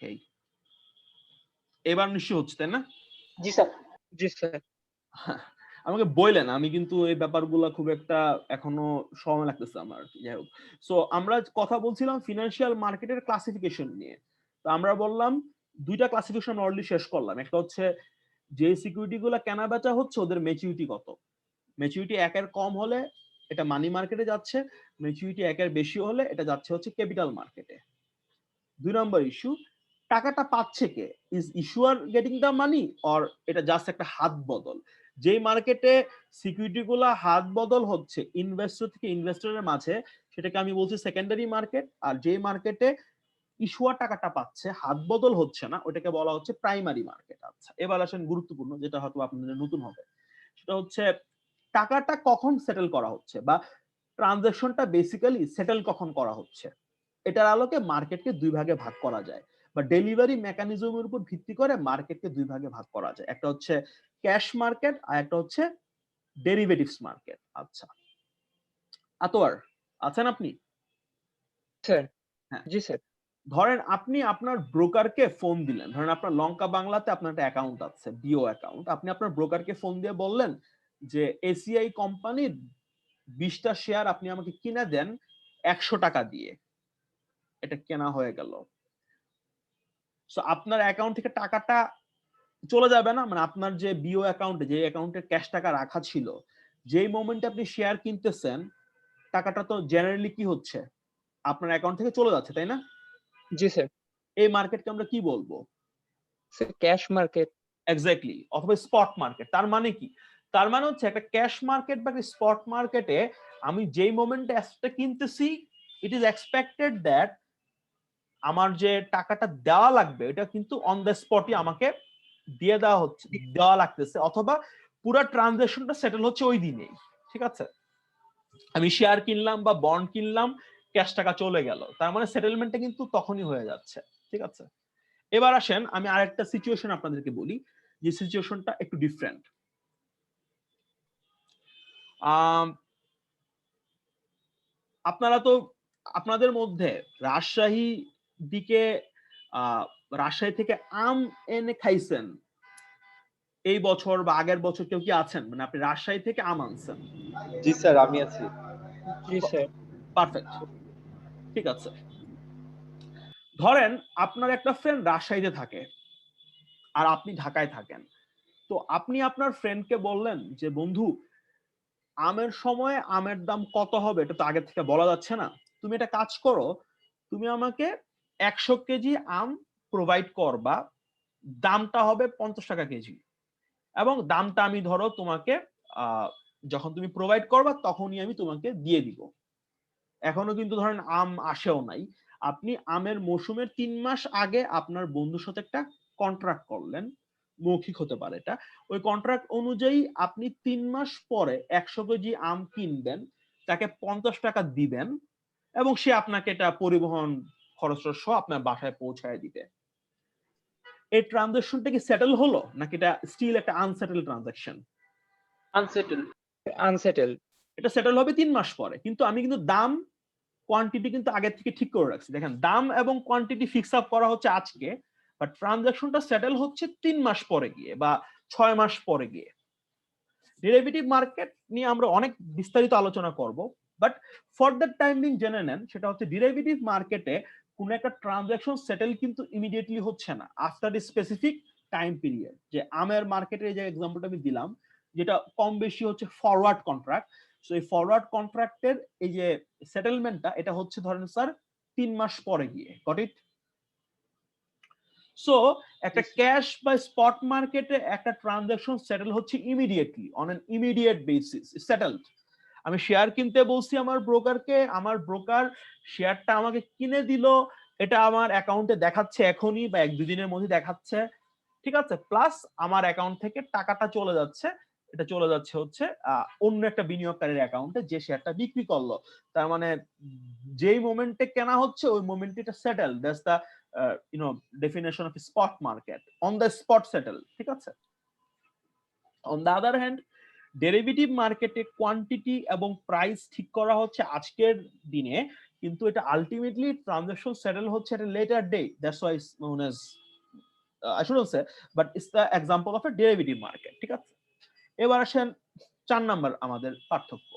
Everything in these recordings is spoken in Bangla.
ওকে, এবার নিশ্চয় হচ্ছে, তাই না? জি স্যার। জি স্যার। আমাকে বললেন, আমি কিন্তু এই ব্যাপারগুলো খুব একটা এখনো সময় লাগতেছে আমার। যাই হোক, সো আমরা কথা বলছিলাম ফিনান্সিয়াল মার্কেটের ক্লাসিফিকেশন নিয়ে। তো আমরা বললাম দুইটা ক্লাসিফিকেশন অলরেডি শেষ করলাম। একটা হচ্ছে যে সিকিউরিটি গুলো কেনা বেচা হচ্ছে ওদের ম্যাচুরিটি কত। ম্যাচুরিটি 1 এর কম হলে এটা মানি মার্কেটে যাচ্ছে, ম্যাচুরিটি 1 এর বেশি হলে এটা যাচ্ছে হচ্ছে ক্যাপিটাল মার্কেটে। 2 নম্বর ইস্যু, টাকাটা পাচ্ছে কে? Is issuer getting the money or এটা জাস্ট একটা হাত বদল? যেই মার্কেটে সিকিউরিটি গুলা হাত বদল হচ্ছে ইনভেস্টর থেকে ইনভেস্টরের মাঝে, সেটাকে আমি বলছি সেকেন্ডারি মার্কেট। আর যেই মার্কেটে ইস্যুয়ার টাকাটা পাচ্ছে, হাত বদল হচ্ছে না, ওটাকে বলা হচ্ছে প্রাইমারি মার্কেট। আচ্ছা, এবার আসেন গুরুত্বপূর্ণ, যেটা হয়তো আপনাদের নতুন হবে, সেটা হচ্ছে টাকাটা কখন সেটেল করা হচ্ছে বা ট্রানজাকশনটা বেসিক্যালি সেটেল কখন করা হচ্ছে। এটার আলোকে মার্কেটকে দুই ভাগে ভাগ করা যায়, বা ডেলিভারি মেকানিজমের উপর ভিত্তি করে মার্কেটকে দুই ভাগে ভাগ করা যায়। একটা হচ্ছে ক্যাশ মার্কেট আর একটা হচ্ছে ডেরিভেটিভস মার্কেট। আচ্ছা, আতোয়ার আছেন আপনি? স্যার। হ্যাঁ, জি স্যার। ধরেন আপনি আপনার ব্রোকারকে ফোন দিলেন, ধরেন আপনার লঙ্কা বাংলাতে আপনার একটা অ্যাকাউন্ট আছে, বিও অ্যাকাউন্ট। আপনি আপনার ব্রোকারকে ফোন দিয়ে বললেন যে এসিআই কোম্পানির 20টা শেয়ার আপনি আমাকে কিনে দেন 100 টাকা দিয়ে। এটা কেনা হয়ে গেল। সো আপনার অ্যাকাউন্ট থেকে টাকাটা চলে যাবে না, মানে আপনার যে বিও অ্যাকাউন্টে যে অ্যাকাউন্টে ক্যাশ টাকা রাখা ছিল, যেই মোমেন্টে আপনি শেয়ার কিনতেছেন, টাকাটা তো জেনারেলি কি হচ্ছে, আপনার অ্যাকাউন্ট থেকে চলে যাচ্ছে, তাই না? জি স্যার। এই মার্কেটকে আমরা কি বলবো? Sir cash market. এক্স্যাক্টলি, অথবা স্পট মার্কেট। তার মানে কি? তার মানে হচ্ছে একটা ক্যাশ মার্কেট বা স্পট মার্কেটে আমি যেই মোমেন্টে অ্যাসেটটা কিনতেছি, ইট ইজ এক্সপেক্টেড দ্যাট আমার যে টাকাটা দেওয়া লাগবে এটা কিন্তু অন দ্য স্পটই আমাকে দিয়ে দেওয়া হচ্ছে, দেওয়া লাগতেছে, অথবা পুরো ট্রানজাকশনটা সেটেল হচ্ছে ওই দিনেই। ঠিক আছে, আমি শেয়ার কিনলাম বা বন্ড কিনলাম, ক্যাশ টাকা চলে গেল, তার মানে সেটেলমেন্টটা কিন্তু তখনই হয়ে যাচ্ছে। ঠিক আছে, এবার আসেন আমি আরেকটা সিচুয়েশন আপনাদেরকে বলি, যে সিচুয়েশনটা একটু ডিফারেন্ট। আপনারা তো আপনাদের মধ্যে রাজশাহী দিকে রাজশাহী থেকে আম এনে খাইছেন এই বছর বা আগের বছর? কেউ কি আছেন, মানে আপনি রাজশাহী থেকে আম আনছেন? জি স্যার, আমি আছি। জি স্যার। পারফেক্ট, ঠিক আছে। ধরেন আপনার একটা ফ্রেন্ড রাজশাহীতে থাকে আর আপনি ঢাকায় থাকেন। তো আপনি আপনার ফ্রেন্ডকে বললেন যে বন্ধু, আমের সময় আমের দাম কত হবে এটা তো আগে থেকে বলা যাচ্ছে না, তুমি একটা কাজ করো, তুমি আমাকে 100 কেজি আম প্রোভাইড করবা, দামটা হবে 50 টাকা কেজি, এবং দামটা আমি ধরো তোমাকে যখন তুমি প্রোভাইড করবা তখনই আমি তোমাকে দিয়ে দিব। এখনো কিন্তু ধরেন আম আসেও নাই, আপনি আমের মৌসুমের 3 মাস আগে আপনার বন্ধুর সাথে একটা কন্ট্রাক্ট করলেন, মৌখিক হতে পারে এটা। ওই কন্ট্রাক্ট অনুযায়ী আপনি 3 মাস পরে 100 কেজি আম কিনবেন, তাকে 50 টাকা দিবেন, এবং সে আপনাকে এটা পরিবহন খরচ সহ আপনার বাসায় পৌঁছায় দিবে। এই ট্রানজাকশনটা কি সেটেল হলো, নাকি এটা স্টিল একটা আনসেটেল ট্রানজাকশন? আনসেটেল। আনসেটেল। এটা সেটেল হবে 3 মাস পরে, কিন্তু আমি কিন্তু দাম কোয়ান্টিটি কিন্তু আগে থেকে ঠিক করে রাখছি। দেখেন, দাম এবং কোয়ান্টিটি ফিক্স আপ করা হচ্ছে আজকে, বাট ট্রানজাকশনটা সেটেল হচ্ছে 3 মাস পরে গিয়ে বা 6 মাস পরে গিয়ে। ডেরিভেটিভ মার্কেট নিয়ে আমরা অনেক বিস্তারিত আলোচনা করব, but for the time being জেনে নেন, সেটা হচ্ছে ডেরিভেটিভ মার্কেটে কোন একটা ট্রানজাকশন সেটেল কিন্তু ইমিডিয়েটলি হচ্ছে না, after a specific time period. যে আমের মার্কেটের যে এক্সাম্পলটা আমি দিলাম, যেটা কম বেশি হচ্ছে ফরওয়ার্ড কন্ট্রাক্ট, সো এই ফরওয়ার্ড কন্ট্রাক্টের এই যে সেটেলমেন্টটা, এটা হচ্ছে ধরেন স্যার 3 মাস পরে গিয়ে। Got it? সো একটা ক্যাশ বা স্পট মার্কেটে একটা ট্রানজাকশন সেটেল হচ্ছে immediately, on an immediate basis settled. আমি শেয়ার কিনতে বলছি আমার ব্রোকারকে, আমার ব্রোকার শেয়ারটা আমাকে কিনে দিল, এটা আমার অ্যাকাউন্টে দেখাচ্ছে এখনই বা 1-2 দিনের মধ্যে দেখাচ্ছে। ঠিক আছে, প্লাস আমার অ্যাকাউন্ট থেকে টাকাটা চলে যাচ্ছে, এটা চলে যাচ্ছে হচ্ছে অন্য একটা বিনিয়োগকারীর অ্যাকাউন্টে যে শেয়ারটা বিক্রি করলো। তার মানে যেই মোমেন্টে কেনা হচ্ছে ওই মোমেন্টে এটা settle. That's the definition of spot market, on the spot settle. ঠিক আছে, on the other hand derivative মার্কেটে কোয়ান্টিটি এবং প্রাইস ঠিক করা হচ্ছে আজকের দিনে কিন্তু এটা আলটিমেটলি ট্রানজাকশন সেটেল হচ্ছে at a later date. That's why it's known as I shouldn't say, but it's the example of a derivative market. ঠিক আছে, এবার আসেন 4 নাম্বার আমাদের পার্থক্য।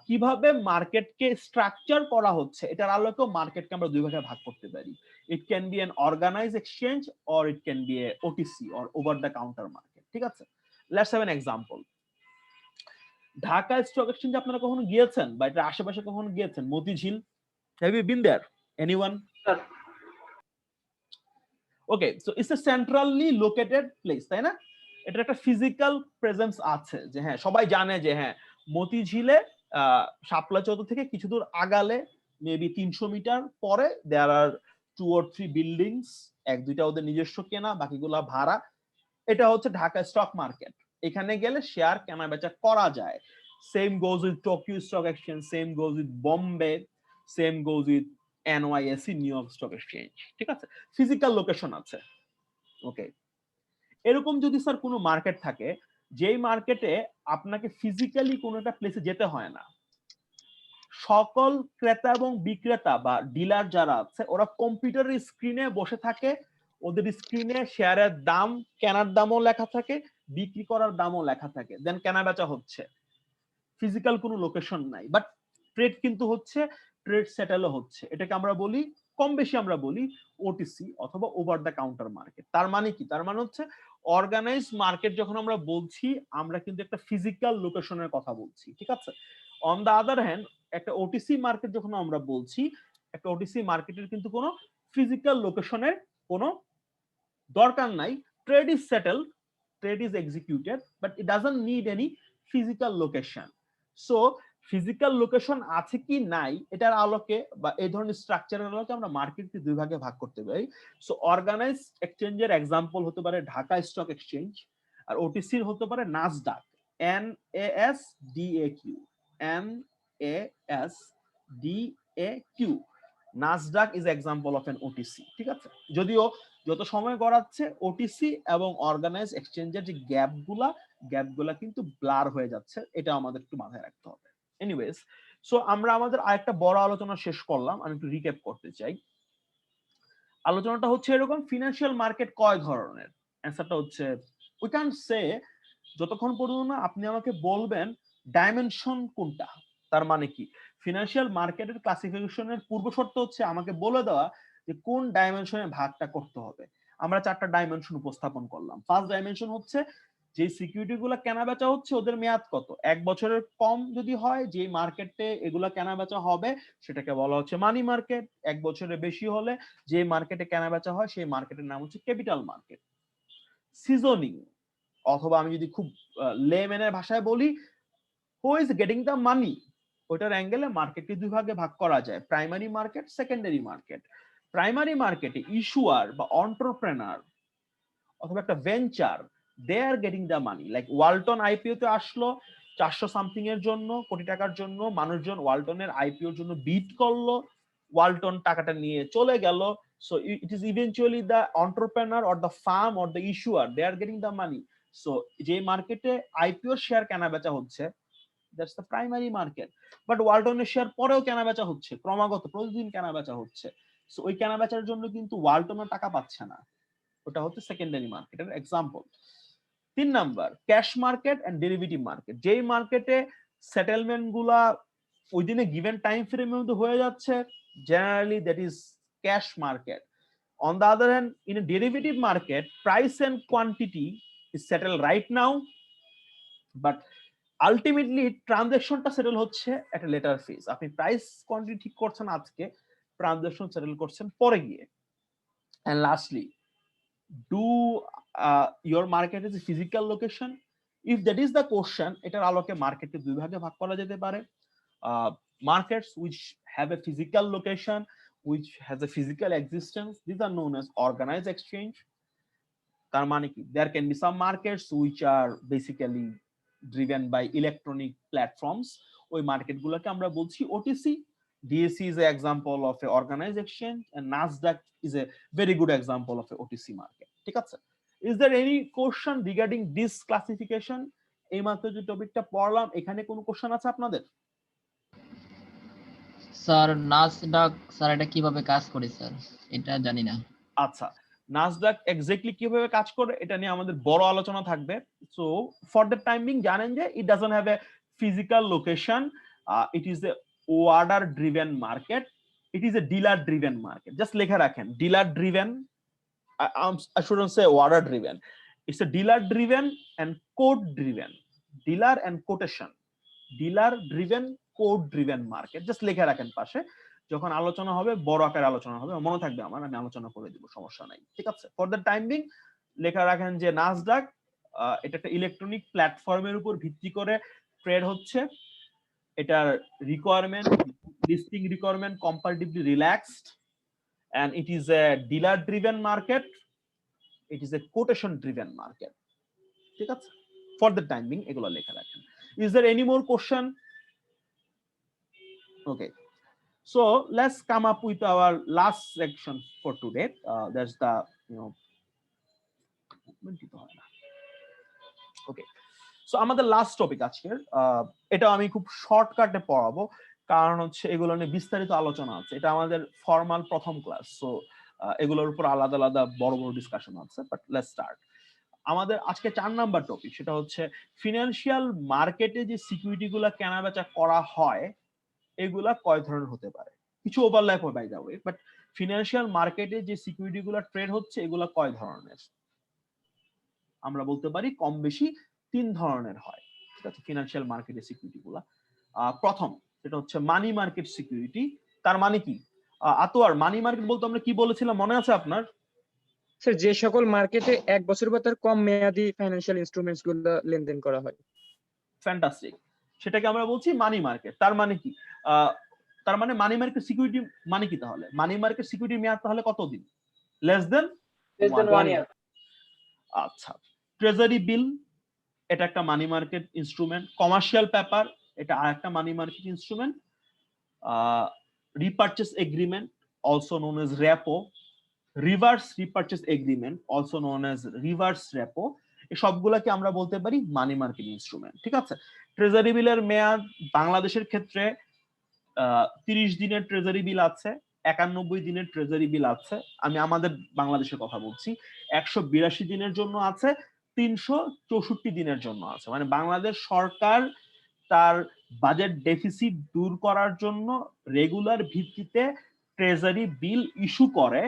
কিভাবে মার্কেটকে স্ট্রাকচার করা হচ্ছে এটার আলোকেও মার্কেটকে আমরা দুই ভাগে ভাগ করতে পারি। It can be an organised exchange or it can be a OTC or over the counter market. ঠিক আছে, let's have an example. Dhaka stock এক্সচেঞ্জে আপনারা কখনো গিয়েছেন বা এটার আশেপাশে কখনো গিয়েছেন? Motijheel, have you been there anyone? Sir okay, so it's a centrally located place, তাই না? এটার একটা ফিজিক্যাল প্রেজেন্স আছে যে হ্যাঁ সবাই জানে যে হ্যাঁ মতিঝিলে শাপলা চৌধুরী থেকে কিছু দূর আগালে মেবি 300 মিটার পরে দেয়ার আর 2 or 3 বিল্ডিংস, এক দুইটা ওদের নিজস্ব কেনা, বাকিগুলা ভাড়া। এটা হচ্ছে ঢাকা স্টক মার্কেট। এখানে গেলে শেয়ার কেনা বেচা করা যায়। Same goes with Tokyo stock exchange, same goes with Bombay, same goes with NYSE new York stock exchange. ঠিক আছে, ফিজিক্যাল লোকেশন আছে। ওকে, এরকম যদি স্যার কোনো মার্কেট থাকে যেই মার্কেটে আপনাকে ফিজিক্যালি কোনো একটা প্লেসে যেতে হয় না, সকল ক্রেতা এবং বিক্রেতা বা ডিলার যারা আছে ওরা কম্পিউটারের স্ক্রিনে বসে থাকে, ওদের স্ক্রিনে শেয়ারের দাম, কেনার দামও লেখা থাকে, বিক্রি করার দামও লেখা থাকে, দেন কেনা বেচা হচ্ছে, ফিজিক্যাল কোনো লোকেশন নাই, বাট ট্রেড কিন্তু হচ্ছে, ট্রেড সেটেলও হচ্ছে। এটাকে আমরা বলি, কম বেশি আমরা বলি ওটিসি অথবা ওভার দ্য কাউন্টার মার্কেট। তার মানে কি? তার মানে হচ্ছে অর্গানাইজ মার্কেট যখন আমরা বলছি আমরা কিন্তু একটা ফিজিক্যাল লোকেশনের কথা বলছি। ঠিক আছে, অন দা আদার হ্যান্ড একটা ওটিসি মার্কেট যখন আমরা বলছি, একটা ওটিসি মার্কেটের কিন্তু কোনো ফিজিক্যাল লোকেশনের কোনো দরকার নাই। Trade is settle, trade is executed, but it doesn't need any physical location. So physical location আছে কি নাই এটার আলোকে বা এই ধরনের স্ট্রাকচারের আলোকে আমরা মার্কেটকে দুই ভাগে ভাগ করতে পারি। সো অর্গানাইজ এক্সচেঞ্জের এক্সাম্পল হতে পারে ঢাকা স্টক এক্সচেঞ্জ, আর ওটিসির হতে পারে Nasdaq, NASDAQ, NASDAQ। Nasdaq is example of N OTC. ঠিক আছে, যদিও যত সময় গড়াচ্ছে ওটিসি এবং অর্গানাইজ এক্সচেঞ্জের যে গ্যাপগুলা কিন্তু ব্লার হয়ে যাচ্ছে, এটা আমাদের একটু মাথায় রাখতে হবে। এনিওয়েজ, সো আমরা আমাদের আরেকটা বড় আলোচনা শেষ করলাম, আমি একটু রিক্যাপ করতে চাই। আলোচনাটা হচ্ছে এরকম, ফিনান্সিয়াল মার্কেট কয় ধরনের? অ্যান্সারটা হচ্ছে উই ক্যান সে, যতক্ষণ পর্যন্ত না আপনি আমাকে বলবেন ডাইমেনশন কোনটা। তার মানে কি, ফিনান্সিয়াল মার্কেটের ক্লাসিফিকেশনের পূর্ব শর্ত হচ্ছে আমাকে বলে দেওয়া যে কোন ডাইমেনশনে ভাগটা করতে হবে। আমরা 4টা ডাইমেনশন উপস্থাপন করলাম। ফার্স্ট ডাইমেনশন হচ্ছে যে সিকিউরিটি গুলা কেনা বেচা হচ্ছে ওদের মেয়াদ কত, 1 বছরের কম যদি হয় যে মার্কেটে এগুলা কেনা বেচা হবে সেটাকে বলা হচ্ছে মানি মার্কেট। 1 বছরের বেশি হলে যে মার্কেটে কেনা বেচা হয় সেই মার্কেটের নাম হচ্ছে ক্যাপিটাল মার্কেট। সিজনিং, অথবা আমি যদি খুব লেম্যানের ভাষায় বলি, who is getting the money, ওইটার অ্যাঙ্গেলে মার্কেটকে দুই ভাগে ভাগ করা যায়, primary market, secondary market. Primary মার্কেটে ইস্যুয়ার বা এন্টারপ্রেনার অথবা একটা venture, they are getting the money. Like Walton IPO তে আসলো 400 সামথিং এর জন্য, কোটি টাকার জন্য, মানুষজন ওয়ালটনের আইপিওর জন্য বিট করলো, ওয়ালটন টাকাটা নিয়ে চলে গেল। So it is eventually the entrepreneur or the firm or the issuer, they are getting the money. So যে মার্কেটে আইপিও শেয়ার কেনা বেচা হচ্ছে, that's the primary market. But ওয়ালটনের শেয়ার পরেও কেনা বেচা হচ্ছে, ক্রমাগত প্রতিদিন কেনা বেচা হচ্ছে। সো ওই কেনা বেচার জন্য কিন্তু ওয়ালটনের টাকা পাচ্ছে না, ওটা হচ্ছে সেকেন্ডারি মার্কেটের example. 3 number, cash market and derivative market. যেই মার্কেটে সেটেলমেন্ট গুলা ওই দিনে গিভেন টাইম ফ্রেমের মধ্যে হয়ে যাচ্ছে, generally that is cash market. On the other hand, in a derivative market, price and quantity is settle right now, but ultimately ট্রানজাকশনটা সেটেল হচ্ছে একটা লেটার ফেজ। আপনি প্রাইস কোয়ান্টিটি ঠিক করছেন আজকে, ট্রানজাকশন সেটেল করছেন পরে গিয়ে। And lastly, do your market is a physical location? If that is the question, এটার আলোকে মার্কেটকে দুই ভাগে ভাগ করা যেতে পারে। Markets which have a physical location, which has a physical existence, these are known as organized exchange. তার মানে কি, there can be some markets which are basically driven by electronic platforms, ওই মার্কেট গুলোকে আমরা বলছি OTC. DSE is an example of a organized exchange, and Nasdaq is a very good example of a OTC market. ঠিক আছে, is there any question regarding this classification? এই মাত্র যে টপিকটা পড়লাম, এখানে কোনো কোশ্চেন আছে আপনাদের? স্যার নাসডাক স্যার এটা কিভাবে কাজ করে স্যার এটা জানি না। আচ্ছা, নাসডাক এক্স্যাক্টলি কিভাবে কাজ করে এটা নিয়ে আমাদের বড় আলোচনা থাকবে। সো ফর দ্য টাইমিং জানেন যে it doesn't have a physical location, it is a order driven market, it is a dealer driven market. Just লেখা রাখেন dealer driven, I shouldn't say order driven. It's a dealer driven and code driven. Dealer and quotation. Dealer driven, code driven market. Just লেখা রাখেন পাশে, যখন আলোচনা হবে বড় আকারে আলোচনা হবে মনে থাকবে আমার, আমি আলোচনা করে দিব, সমস্যা নাই। ঠিক আছে, ফর দ্য টাইম বিং লেখা রাখেন যে নাসডাক এটা একটা ইলেকট্রনিক প্ল্যাটফর্মের উপর ভিত্তি করে ট্রেড হচ্ছে। এটার requirement, listing requirement comparatively relaxed, and it is a dealer driven market, it is a quotation driven market. ঠিক আছে, for the time being এগুলো লেখা রাখেন। Is there any more question? Okay, so let's come up with our last section for today. That's the okay, so আমাদের লাস্ট টপিক আজকের, এটা আমি খুব শর্টকাটে পড়াবো কারণ হচ্ছে এগুলো নিয়ে বিস্তারিত আলোচনা আছে। এটা আমাদের ফর্মাল প্রথম ক্লাস, সো এগুলোর উপর আলাদা আলাদা বড় বড় ডিসকাশন আছে, বাট লেটস স্টার্ট। আমাদের আজকে 4 নাম্বার টপিক, সেটা হচ্ছে ফিনান্সিয়াল মার্কেটে যে সিকিউরিটি গুলা কেনা বেচা করা হয় এগুলা কয় ধরনের হতে পারে। কিছু ওভারল্যাপ হয় by the way, but financial মার্কেটে যে সিকিউরিটি গুলা ট্রেড হচ্ছে এগুলা কয় ধরনের? আমরা বলতে পারি কম বেশি 3 ধরনের হয়। ঠিক আছে, ফিনান্সিয়াল মার্কেটের সিকিউরিটি গুলা। প্রথম সেটা হচ্ছে মানি মার্কেট সিকিউরিটি। তার মানে কি আতোয়ার, মানি মার্কেট বলতে আমরা কি বলেছিলাম মনে আছে আপনার? স্যার যে সকল মার্কেটে 1 বছর বা তার কম মেয়াদি ফাইন্যান্সিয়াল ইনস্ট্রুমেন্টস গুলো লেনদেন করা হয়। ফ্যান্টাস্টিক, সেটাকে আমরা বলছি মানি মার্কেট। তার মানে কি তার মানে মানি মার্কেট সিকিউরিটি মানে কি তাহলে? মানি মার্কেট সিকিউরিটি মেয়াদ তাহলে কতদিন? Less than 1 year। আচ্ছা, ট্রেজারি বিল এটা একটা money market instrument. Commercial paper এটা আরেকটা money market instrument. Repurchase agreement also known as repo, reverse repurchase agreement also known as reverse repo, এই সবগুলাকে আমরা বলতে পারি মানি মার্কেট ইনস্ট্রুমেন্ট। ঠিক আছে, ট্রেজারি বিলের মেয়াদ বাংলাদেশের ক্ষেত্রে 30 দিনের ট্রেজারি বিল আছে, 91 দিনের ট্রেজারি বিল আছে। আমি আমাদের বাংলাদেশের কথা বলছি। 182 দিনের জন্য আছে, 364 দিনের জন্য আছে। মানে বাংলাদেশ সরকার তার বাজেট ডেফিসিট দূর করার জন্য রেগুলার ভিত্তিতে ট্রেজারি বিল ইস্যু করে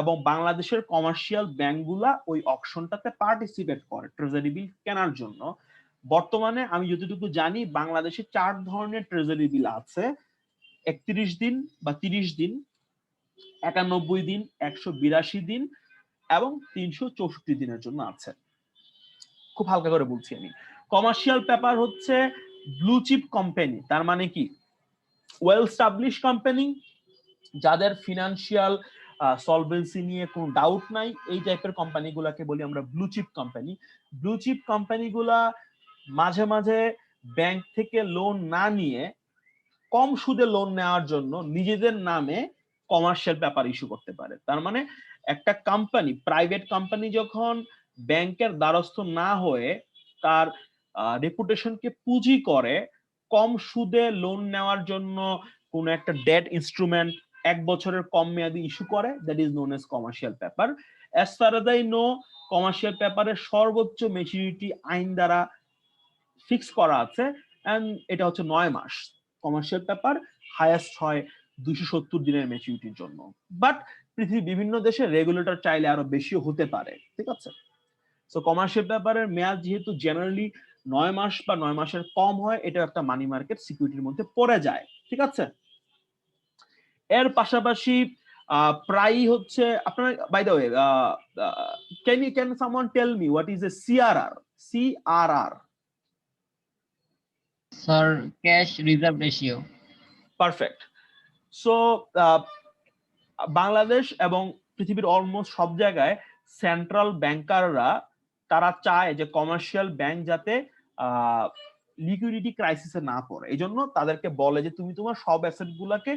এবং বাংলাদেশের কমার্শিয়াল ব্যাংকগুলা ওই অকশনটাতে পার্টিসিপেট করে ট্রেজারি বিল কেনার জন্য। বর্তমানে আমি যতটুকু জানি বাংলাদেশে 4 ধরনের ট্রেজারি বিল আছে, 31 দিন বা 30 দিন, 91 দিন, 182 দিন এবং 364 দিনের জন্য আছে। খুব হালকা করে বলছি আমি। কমার্শিয়াল পেপার হচ্ছে ব্লু চিপ কোম্পানি, তার মানে কি ওয়েল স্টাবলিশ কোম্পানি, যাদের ফিনান্সিয়াল সলভেন্সি নিয়ে কোনো ডাউট নাই, এই টাইপের কোম্পানিগুলোকে বলি আমরা blue chip company. Blue chip কোম্পানিগুলা মাঝে মাঝে ব্যাংক থেকে লোন না নিয়ে কম সুদে লোন নেওয়ার জন্য নিজেদের নামে কমার্শিয়াল পেপার ইস্যু করতে পারে। তার মানে একটা কোম্পানি, প্রাইভেট কোম্পানি যখন ব্যাংকের দ্বারস্থ না হয়ে তার রেপুটেশনকে পুঁজি করে কম সুদে লোন নেওয়ার জন্য কোন একটা ডেট ইনস্ট্রুমেন্ট 1 বছরের কম মেয়াদি ইস্যু করে, that is known as commercial paper. As far age I know, commercial পেপারের সর্বোচ্চ ম্যাচুরিটি আইন দ্বারা ফিক্স করা আছে, এন্ড এটা হচ্ছে 9 মাস। কমার্শিয়াল পেপার হাইয়েস্ট হয় 270 দিনের ম্যাচুরিটির জন্য, বাট পৃথিবীর বিভিন্ন দেশে রেগুলেটর চাইলে আরো বেশিও হতে পারে। ঠিক আছে, সো কমার্শিয়াল পেপারের মেয়াদ যেহেতু জেনারেলি 9 মাস বা 9 মাসের কম হয়, এটা একটা মানি মার্কেট সিকিউরিটির মধ্যে পড়ে যায়। ঠিক আছে, এর পাশাপাশি প্রায়ই হচ্ছে আপনার, by the way, can someone tell me what is a CRR? CRR sir cash reserve ratio. Perfect. So Bangladesh এবং পৃথিবীর অলমোস্ট সব জায়গায় সেন্ট্রাল ব্যাংকাররা তারা চায় যে কমার্শিয়াল ব্যাংক যাতে লিকুইডিটি ক্রাইসিসে না পড়ে, এই জন্য তাদেরকে বলে যে তুমি তোমার সব অ্যাসেট গুলাকে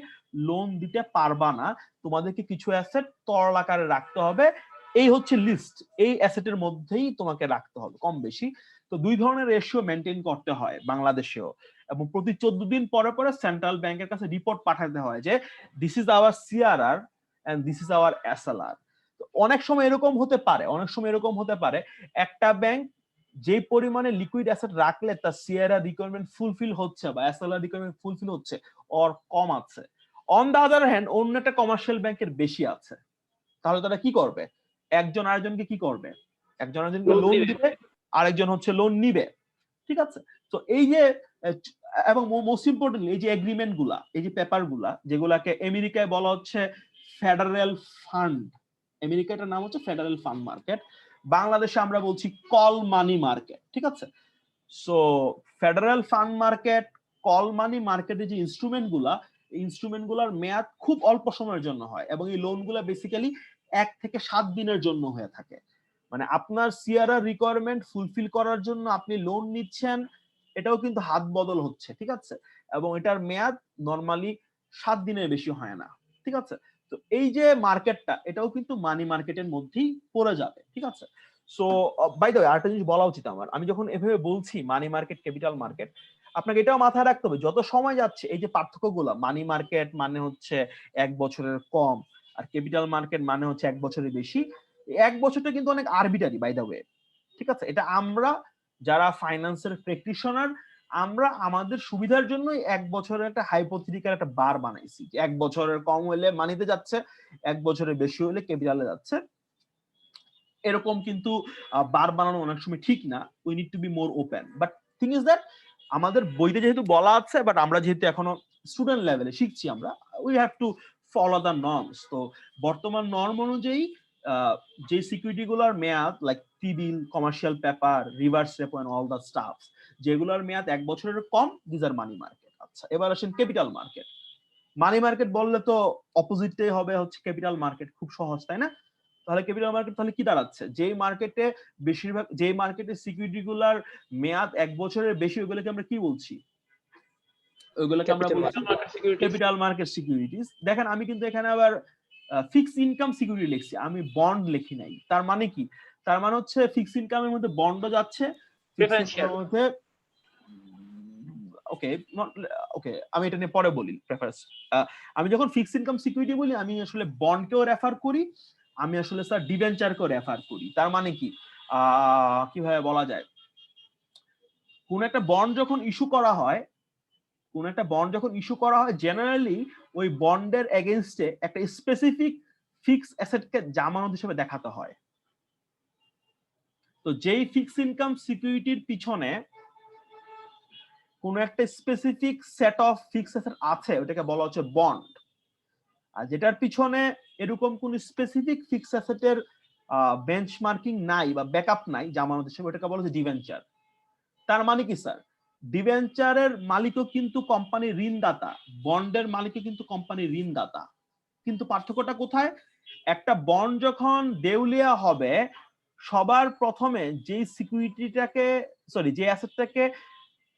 লোন দিতে পারবা না, তোমাদেরকে কিছু অ্যাসেট তরল আকারে রাখতে হবে, এই হচ্ছে লিস্ট, এই অ্যাসেটের মধ্যেই তোমাকে রাখতে হবে কম বেশি। তো 2 ধরনের রেশিও মেনটেন করতে হয় বাংলাদেশেও, এবং প্রতি 14 দিন পরে পরে সেন্ট্রাল ব্যাংকের কাছে রিপোর্ট পাঠাতে হয় যে this is our CRR and this is our SLR. অনেক সময় এরকম হতে পারে একটা ব্যাংক যে পরিমাণে লিকুইড অ্যাসেট রাখলে তার সিআরআর রিকোয়ারমেন্ট ফুলফিল হচ্ছে বা এসএলআর রিকোয়ারমেন্ট ফুলফিল হচ্ছে অর কম আছে, অন দা আদার হ্যান্ড অন্য একটা কমার্শিয়াল ব্যাংকের বেশি আছে, তাহলে তারা কি করবে? একজন আরেকজনকে কি করবে? একজন আরেকজনকে লোন দিবে, আরেকজন হচ্ছে লোন নিবে। ঠিক আছে? তো এই যে এবং মোস্ট ইম্পর্টেন্টলি এই যে এগ্রিমেন্ট গুলা, এই যে পেপার গুলা, যেগুলাকে আমেরিকায় বলা হচ্ছে ফেডারেল ফান্ড, আমেরিকাটার নাম হচ্ছে ফেডারেল ফান্ড মার্কেট, বাংলাদেশে আমরা বলছি কল মানি মার্কেট। ঠিক আছে? So federal fund market, call money মার্কেটের যে ইনস্ট্রুমেন্ট গুলার মেয়াদ খুব অল্প সময়ের জন্য হয় এবং এই লোন গুলা বেসিক্যালি 1 থেকে 7 দিনের জন্য হয়ে থাকে। মানে আপনার সিআরআর রিকোয়ারমেন্ট ফুলফিল করার জন্য আপনি লোন নিচ্ছেন, এটাও কিন্তু হাত বদল হচ্ছে। ঠিক আছে? এবং এটার মেয়াদ নরমালি 7 দিনের বেশি হয় না। ঠিক আছে? তো এই যে মার্কেটটা, এটাও কিন্তু মানি মার্কেটের মধ্যেই পড়ে যাবে। ঠিক আছে? সো বাই দ্য ওয়ে আরেকটা জিনিস বলা উচিত আমার, আমি যখন এভাবে বলছি মানি মার্কেট, ক্যাপিটাল মার্কেট, আপনাকে এটাও মাথায় রাখতে হবে যত সময় যাচ্ছে এই যে পার্থক্যগুলো, মানি মার্কেট মানে হচ্ছে 1 বছরের কম আর ক্যাপিটাল মার্কেট মানে হচ্ছে 1 বছরের বেশি, 1 বছরটা কিন্তু অনেক আরবিটারি বাই দ্য ওয়ে। ঠিক আছে? এটা আমরা যারা ফাইন্যান্সের প্র্যাকটিশনার, আমরা আমাদের সুবিধার জন্যই 1 বছরের একটা হাইপোথেটিক্যাল একটা বার বানাইছি। 1 বছরের কম হলে মানিতে যাচ্ছে, 1 বছরের বেশি হলে ক্যাপিটালে যাচ্ছে। এরকম কিন্তু বার বানানো অনেক সময় ঠিক না। We need two be more open. But thing is that আমাদের বইতে যেহেতু বলা আছে, বাট আমরা যেহেতু এখনো স্টুডেন্ট লেভেলে শিখছি, আমরা we have to follow the norms. তো বর্তমান নর্ম অনুযায়ী যে সিকিউরিটি গুলোর মেয়াদ like T bill, commercial paper, reverse repo and all the stuffs, যেগুলোর মেয়াদ 1 বছরের কম, দিস আর মানি মার্কেট। আচ্ছা, এবার আসেন ক্যাপিটাল মার্কেট। মানি মার্কেট বললে তো অপোজিটটাই হবে হচ্ছে ক্যাপিটাল মার্কেট, খুব সহজ তাই না? তাহলে ক্যাপিটাল মার্কেট তাহলে কি দাঁড়াচ্ছে? যেই মার্কেটে বেশিরভাগ, যেই মার্কেটে সিকিউরিটি গুলার মেয়াদ 1 বছরের বেশি, ওইগুলোকে আমরা কি বলছি? ওইগুলোকে আমরা বলছি ক্যাপিটাল মার্কেট সিকিউরিটিজ। দেখেন আমি কিন্তু এখানে আবার ফিক্সড ইনকাম সিকিউরিটি লিখছি, আমি বন্ড লিখি নাই। তার মানে কি? তার মানে হচ্ছে ফিক্সড ইনকামের মধ্যে বন্ডও যাচ্ছে, মধ্যে ওকে আমি এটা নিয়ে পরে বলি প্রেফারেন্স। আমি যখন ফিক্সড ইনকাম সিকিউরিটি বলি, আমি আসলে বন্ডকেও রেফার করি, আমি আসলে স্যার ডিবেঞ্চারকেও রেফার করি। তার মানে কি কিভাবে বলা যায়, কোন একটা বন্ড যখন ইস্যু করা হয়, জেনারেলি ওই বন্ডের এগেইনস্টে একটা স্পেসিফিক ফিক্সড অ্যাসেটকে জামানত হিসেবে দেখাতে হয়। তো যেই ফিক্সড ইনকাম সিকিউরিটির পিছনে কোন একটা specific set of fixed asset আছে, ওটাকে বলা হচ্ছে বন্ড। আর যেটার পিছনে এরকম কোন স্পেসিফিক ফিক্সড অ্যাসেটের বেঞ্চমার্কিং নাই বা ব্যাকআপ নাই জামানত হিসেবে, ওটাকে বলা হচ্ছে ডিবেঞ্চার। তার মানে কি স্যার, ডিবেঞ্চারের মালিকও কিন্তু কোম্পানির ঋণদাতা, বন্ডের মালিকও কিন্তু কোম্পানির ঋণদাতা। কিন্তু পার্থক্যটা কোথায়? একটা বন্ড যখন দেউলিয়া হবে, সবার প্রথমে যে সিকিউরিটিটাকে যে অ্যাসেটটাকে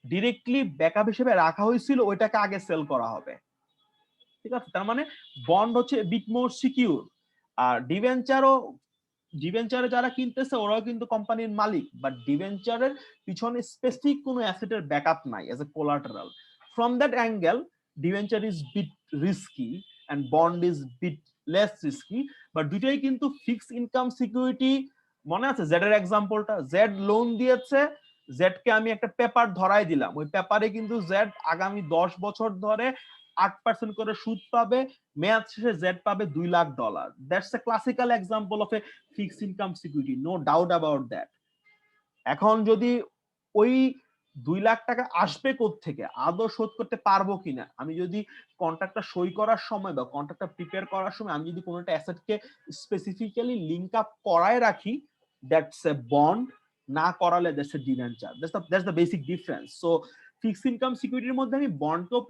ডিরেক্টলি ব্যাকআপ হিসেবে রাখা হয়েছিল ওইটাকে আগে সেল করা হবে। ঠিক আছে? তার মানে বন্ড হচ্ছে বিট মোর সিকিউর। আর ডিবেঞ্চারে যারা কিনতেছে ওরাও কিন্তু কোম্পানির মালিক, বাট ডিবেঞ্চারের পিছনে স্পেসিফিক কোনো অ্যাসেটের ব্যাকআপ নাই as a collateral. From that angle debenture is bit risky and bond is bit less risky, but দুইটাই কিন্তু ফিক্সড ইনকাম সিকিউরিটি। মনে আছে জেড এর এক্সাম্পলটা? জেড লোন দিয়েছে, জেড কে আমি একটা পেপার ধরাই দিলাম, ওই পেপারে কিন্তু জেড আগামী 10 বছর ধরে 8% করে সুদ পাবে, মেয়াদ শেষে জেড পাবে $2 lakh. That's a classical example of a fixed income security, no doubt about that. এখন যদি ওই 2 লাখ টাকা আসবে কোত্থেকে, আদৌ শোধ করতে পারবো কিনা, আমি যদি কন্ট্রাক্টটা সই করার সময় বা কন্ট্রাক্টটা প্রিপেয়ার করার সময় আমি যদি কোনো একটা অ্যাসেটকে স্পেসিফিক্যালি লিংক আপ করায় রাখি, দ্যাটস এ বন্ড। না করালে that's a debenture. That's the basic difference. So fixed income সিকিউরিটির মধ্যে আমি বন্ডকেও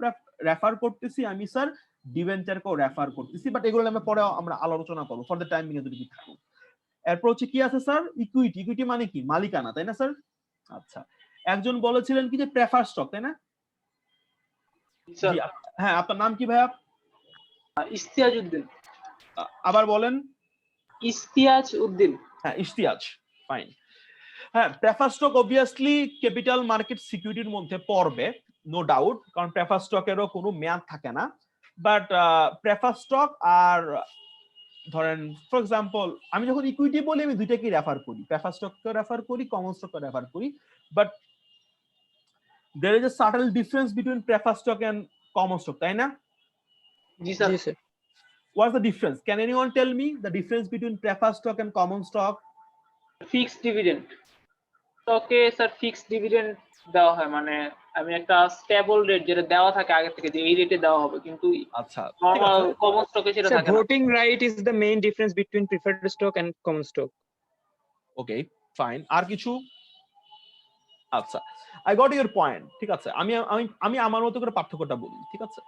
রেফার করতেছি, আমি স্যার ডিবেঞ্চারকেও রেফার করতেছি, বাট এগুলো আমরা পরে আমরা আলোচনা করবো। ফর দ্য টাইম বিং যদি কি থাকুক। এরপর হচ্ছে কি আছে স্যার? ইকুইটি। ইকুইটি মানে কি? মালিকানা, তাই না স্যার? আচ্ছা, একজন বলেছিলেন কি যে প্রেফার স্টক, তাই না? হ্যাঁ, আপনার নাম কি ভাইয়া? ইস্তিয়াজ উদ্দিন। আবার বলেন। ইস্তিয়াজ উদ্দিন। হ্যাঁ, ইস্তিয়াজ, ফাইন। হ্যাঁ, prefer stock obviously capital market সিকিউরিটির মধ্যে পড়বে, নো ডাউট, কারণ প্রেফার স্টকেরও কোনো মেয়াদ থাকে না। বাট প্রেফার স্টক আর ধরেন ফর এক্সাম্পল আমি যখন ইকুইটি বলি আমি দুইটাকেই রেফার করি, প্রেফার স্টককে রেফার করি, কমন স্টককে রেফার করি। But there is a subtle difference between preferred stock and common stock, তাই না? জি স্যার। জি sir. What's the difference? Can anyone tell me the difference between preferred stock and common stock? Fixed dividend স্টকে স্যার ফিক্সড ডিভিডেন্ড দেওয়া হয়, মানে আমি একটা স্টেবল রেট যেটা দেওয়া থাকে আগে থেকে যে এই রেটে দেওয়া হবে, কিন্তু আচ্ছা, ঠিক নরমাল আছে। কমন স্টকে সেটা Sir, থাকে না। voting right is the main difference between preferred stock and common stock. Okay fine, আর কিছু? আচ্ছা, আই গট ইউর পয়েন্ট, ঠিক আছে। আমি আমি আমি আমার মতো করে পার্থক্যটা বলি, ঠিক আছে।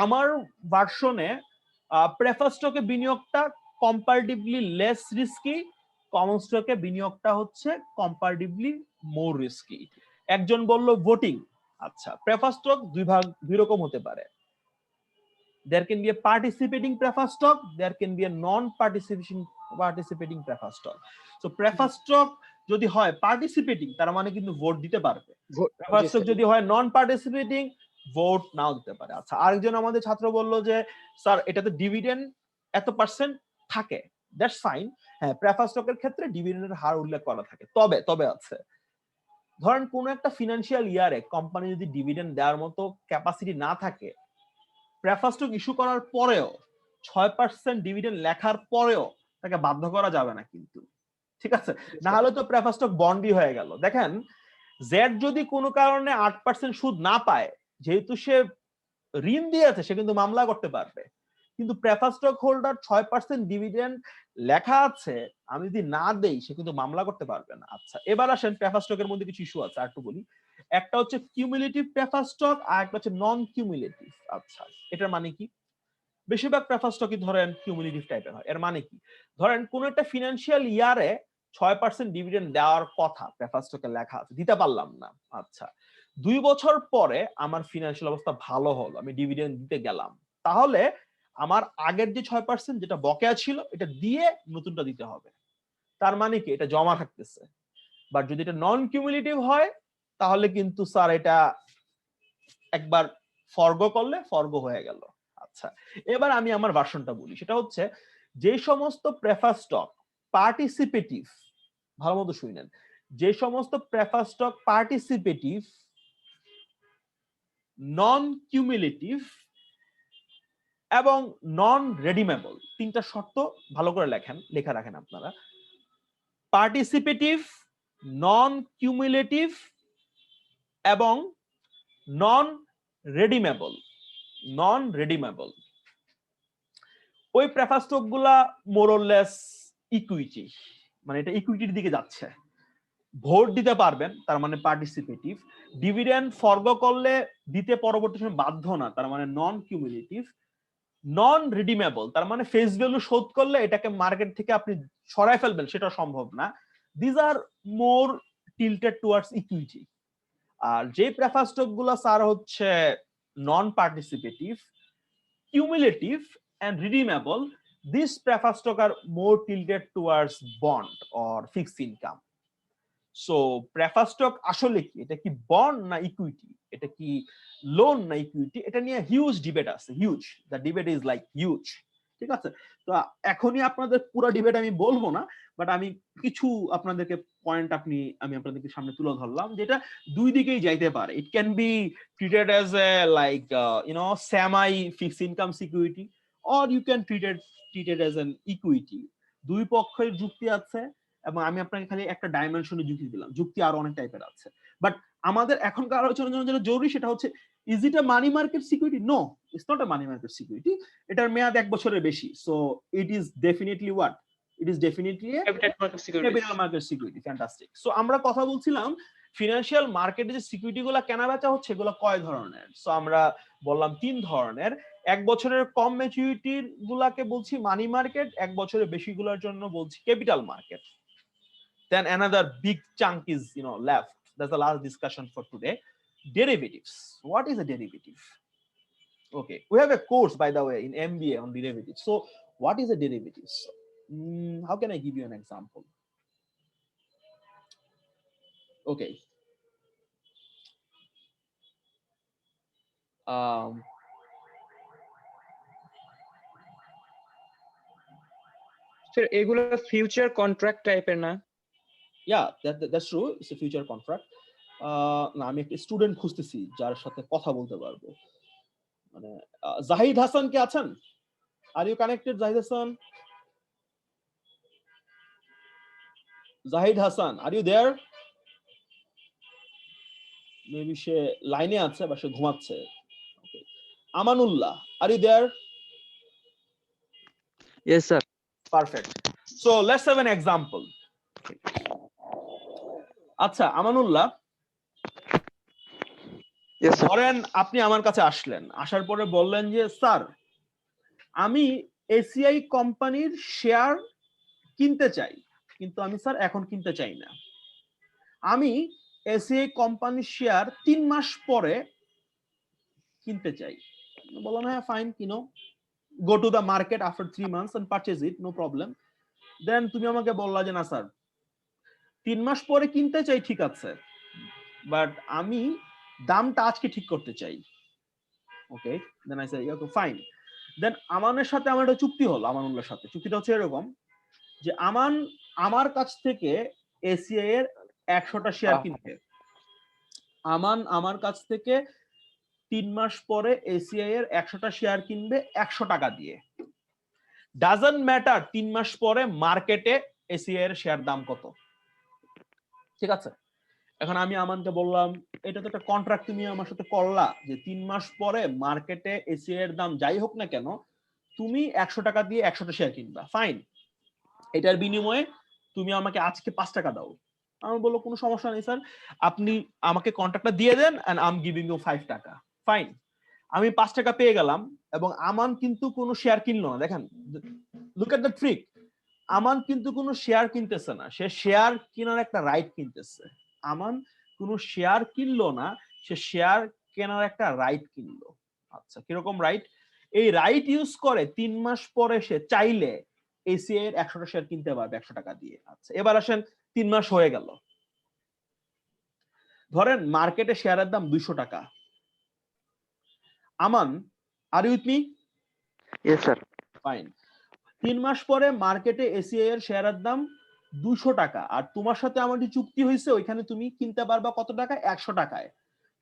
আমার ভার্সনে প্রেফার স্টকে বিনিয়োগটা কম্পারেটিভলি লেস রিস্কি, কমন স্টকে বিনিয়োগটা হচ্ছে কম্পারেটিভলি মোর রিস্কি। একজন বলল ভোটিং, আচ্ছা প্রেফার স্টক দুই রকম হতে পারে। there can be a participating preferred stock, there can be a non-participating preferred stock. So preferred stock যদি হয় পার্টিসিপেটিং তার মানে কিন্তু ভোট দিতে পারবে, preferred stock যদি হয় নন পার্টিসিপেটিং ভোট নাও দিতে পারে। আচ্ছা, আরেকজন আমাদের ছাত্র বলল যে স্যার এটাতে ডিভিডেন্ড এত পার্সেন্ট থাকে, দ্যাটস ফাইন। হ্যাঁ, প্রেফার স্টকের ক্ষেত্রে ডিভিডেন্ডের হার উল্লেখ করা থাকে, তবে আছে ধরেন কোন একটা ফিনান্সিয়াল ইয়ারে কোম্পানি যদি ডিভিডেন্ড দেওয়ার মতো ক্যাপাসিটি না থাকে, প্রেফার স্টক ইস্যু করার পরেও 6% ডিভিডেন্ড লেখার পরেও তাকে বাধ্য করা যাবে না কিন্তু, ঠিক আছে। না হলে তো প্রেফার স্টক বন্ডই হয়ে গেল। দেখেন জেড যদি কোনো কারণে 8% সুদ না পায়, যেহেতু সে ঋণ দিয়েছে সে কিন্তু মামলা করতে পারবে, কিন্তু প্রেফার স্টক হোল্ডার 6% ডিভিডেন্ড লেখা আছে, আমি যদি না দেই সে কিন্তু মামলা করতে পারবে না। আচ্ছা, এবার আসেন প্রেফার স্টকের মধ্যে কিছু ইস্যু আছে, আর একটু বলি। একটা হচ্ছে কিউমুলেটিভ প্রেফার স্টক আর একটা হচ্ছে নন কিউমুলেটিভ। আচ্ছা, এটার মানে কি? বেশিরভাগ প্রেফার স্টকই ধরেন কিউমুলেটিভ টাইপের হয়। এর মানে কি? ধরেন কোন একটা ফিনান্সিয়াল ইয়ারে 6% ডিভিডেন্ড দেওয়ার কথা প্রেফার স্টকে লেখা আছে, দিতে পারলাম না। আচ্ছা, 2 বছর পরে আমার ফিনান্সিয়াল অবস্থা ভালো হলো, আমি ডিভিডেন্ড দিতে গেলাম, তাহলে আমার আগের যে 6% যেটা বকেয়া ছিল এটা দিয়ে নতুনটা দিতে হবে। তার মানে কি? এটা জমা থাকতেছে। বাট যদি এটা নন কিউমুলেটিভ হয় তাহলে কিন্তু স্যার এটা একবার ফরগো করলে ফরগো হয়ে গেল। আচ্ছা, এবার আমি আমার ভার্সনটা বলি, সেটা হচ্ছে যে সমস্ত প্রেফার স্টক পার্টিসিপেটিভ, ভালো মতো শুনেন, যে সমস্ত প্রেফার স্টক পার্টিসিপেটিভ, নন কিউমুলেটিভ এবং নন রেডিমেবল, তিনটা শর্ত ভালো করে লেখা রাখেন আপনারা। পার্টিসিপেটিভ, নন কিউমুলেটিভ এবং নন রেডিমেবল ওই প্রেফার স্টক গুলা মোরলেস ইকুইটি, মানে এটা ইকুইটির দিকে যাচ্ছে। ভোট দিতে পারবেন, তার মানে পার্টিসিপেটিভ। ডিভিডেন্ড ফরগো করলে দিতে পরবর্তী সময় বাধ্য না, তার মানে নন কিউমুলেটিভ। নন রিডিমেবল, তার মানে ফেস ভ্যালু শোধ করলে এটাকে মার্কেট থেকে আপনি সরাই ফেলবেন, সেটা সম্ভব না। This are more tilted towards equity. আর যে প্রেফার স্টক গুলা স্যার হচ্ছে non participative, cumulative and redeemable, these preferred stock are more tilted towards bond or fixed income. So preferred stock আসলে কি? এটা কি বন্ড না ইকুইটি? এটা কি লোন না ইকুইটি? এটা নিয়ে হিউজ ডিবেট আছে, huge. The debate is like huge, ঠিক আছে। তো এখনই আপনাদের পুরো ডিবেট আমি বলবো না, বাট আমি কিছু আপনাদেরকে পয়েন্ট আমি আপনাদেরকে সামনে তুলে ধরলাম, যেটা দুই দিকেই যাইতে পারে। ইট can be treated as a like semi fixed income security, or you can treat it as an equity. দুই পক্ষের যুক্তি আছে, এবং আমি আপনাকে খালি একটা ডাইমেনশনে যুক্তি দিলাম, যুক্তি আরো অনেক টাইপের আছে। বাট আমাদের এখনকার আলোচনার জন্য যেটা জরুরি সেটা হচ্ছে, is it a money market security? No, it's not a money market security. এটার মেয়াদ 1 বছরের বেশি। So it is definitely what? It is definitely a capital market security. Fantastic. So আমরা কথা বলছিলাম ফিনান্সিয়াল মার্কেটে যে সিকিউরিটি গুলা কেনা বেচা হচ্ছে এগুলো কয় ধরনের। সো আমরা বললাম 3 ধরনের। 1 বছরের কম ম্যাচুরিটির গুলাকে বলছি মানি মার্কেট, 1 বছরের বেশি গুলার জন্য বলছি capital market. Then another big chunk is left. That's the last discussion for today. Derivatives. What is a derivative? Okay, we have a course by the way in MBA on derivatives. So what is a derivatives? How can I give you an example? Okay, sir এগুলো ফিউচার কন্ট্রাক্ট টাইপের না? That's true, it's a future contract. না, আমি একটা স্টুডেন্ট খুঁজতেছি যার সাথে কথা বলতে পারবো। মানে জাহিদ হাসান কে আছেন? Are you connected Zahid Hasan? Zahid Hasan, are you there? Maybe সে লাইনে আছে বা সে ঘুমাচ্ছে। Amanullah, are you there? Yes, sir. Perfect. So let's have an example. আচ্ছা আমানুল্লাহ, Yes, sir. ধরেন আপনি আমার কাছে আসলেন, আসার পরে বললেন যে স্যার আমি এসিআই কোম্পানির শেয়ার কিনতে চাই, কিন্তু আমি স্যার এখন কিনতে চাই না, আমি এসিআই কোম্পানির শেয়ার 3 মাস পরে কিনতে চাই। বললাম হ্যাঁ ফাইন, কিনো, go to the market after 3 months and purchase it, no problem. Then তুমি আমাকে বললা যে না স্যার 3 মাস পরে কিনতে চাই, ঠিক আছে, বাট আমি দামটা আজকে ঠিক করতে চাই। ওকে, then I say okay fine. দেন আমানের সাথে আমার একটা চুক্তি হলো, আমানুল্লাহর সাথে। চুক্তিটা হচ্ছে এরকম যে আমার কাছ থেকে এসিআই এর 100টা শেয়ার কিনবে। আমার কাছ থেকে 3 মাস পরে এসিআই এর 100টা শেয়ার কিনবে 100 টাকা দিয়ে। ডাজন্ট ম্যাটার 3 মাস পরে মার্কেটে এসিআই এর শেয়ার দাম কত, ঠিক আছে? এখন আমি আমানকে বললাম এটা তো একটা কন্ট্রাক্ট তুমি আমার সাথে করলা যে 3 মাস পরে মার্কেটে এসিআই এর দাম যাই হোক না কেন তুমি 100 টাকা দিয়ে 100টা শেয়ার কিনবা, ফাইন। এটার বিনিময়ে তুমি আমাকে আজকে 5 টাকা দাও। আমি বললো কোনো সমস্যা নেই স্যার, আপনি আমাকে কন্ট্রাক্টটা দিয়ে দেন and I am giving you 5 টাকা, ফাইন। আমি 5 টাকা পেয়ে গেলাম এবং আমান কিন্তু কোনো শেয়ার কিনলো না। দেখেন, লুক এট দ্য ট্রিক, আমান কিন্তু কোনো শেয়ার কিনতেছে না, সে শেয়ার কেনার একটা রাইট কিনতেছে। আমান কোনো শেয়ার কিনলো না, সে শেয়ার কেনার একটা রাইট কিনলো। আচ্ছা, কিরকম রাইট? এই রাইট ইউজ করে 3 মাস পরে সে চাইলে এসিআই এর 100টা শেয়ার কিনতে পারবে 100 টাকা দিয়ে। আচ্ছা, এবার আসেন 3 মাস হয়ে গেল, ধরেন মার্কেটে শেয়ারের দাম 200 টাকা। Aman, are you with me? Yes, sir. Fine. 3 মাস পরে মার্কেটে এসিআই এর শেয়ারের দাম 200 টাকা, আর তোমার সাথে আমার যে চুক্তি হয়েছে ওইখানে তুমি কিনতে পারবা কত টাকা? 100 টাকায়।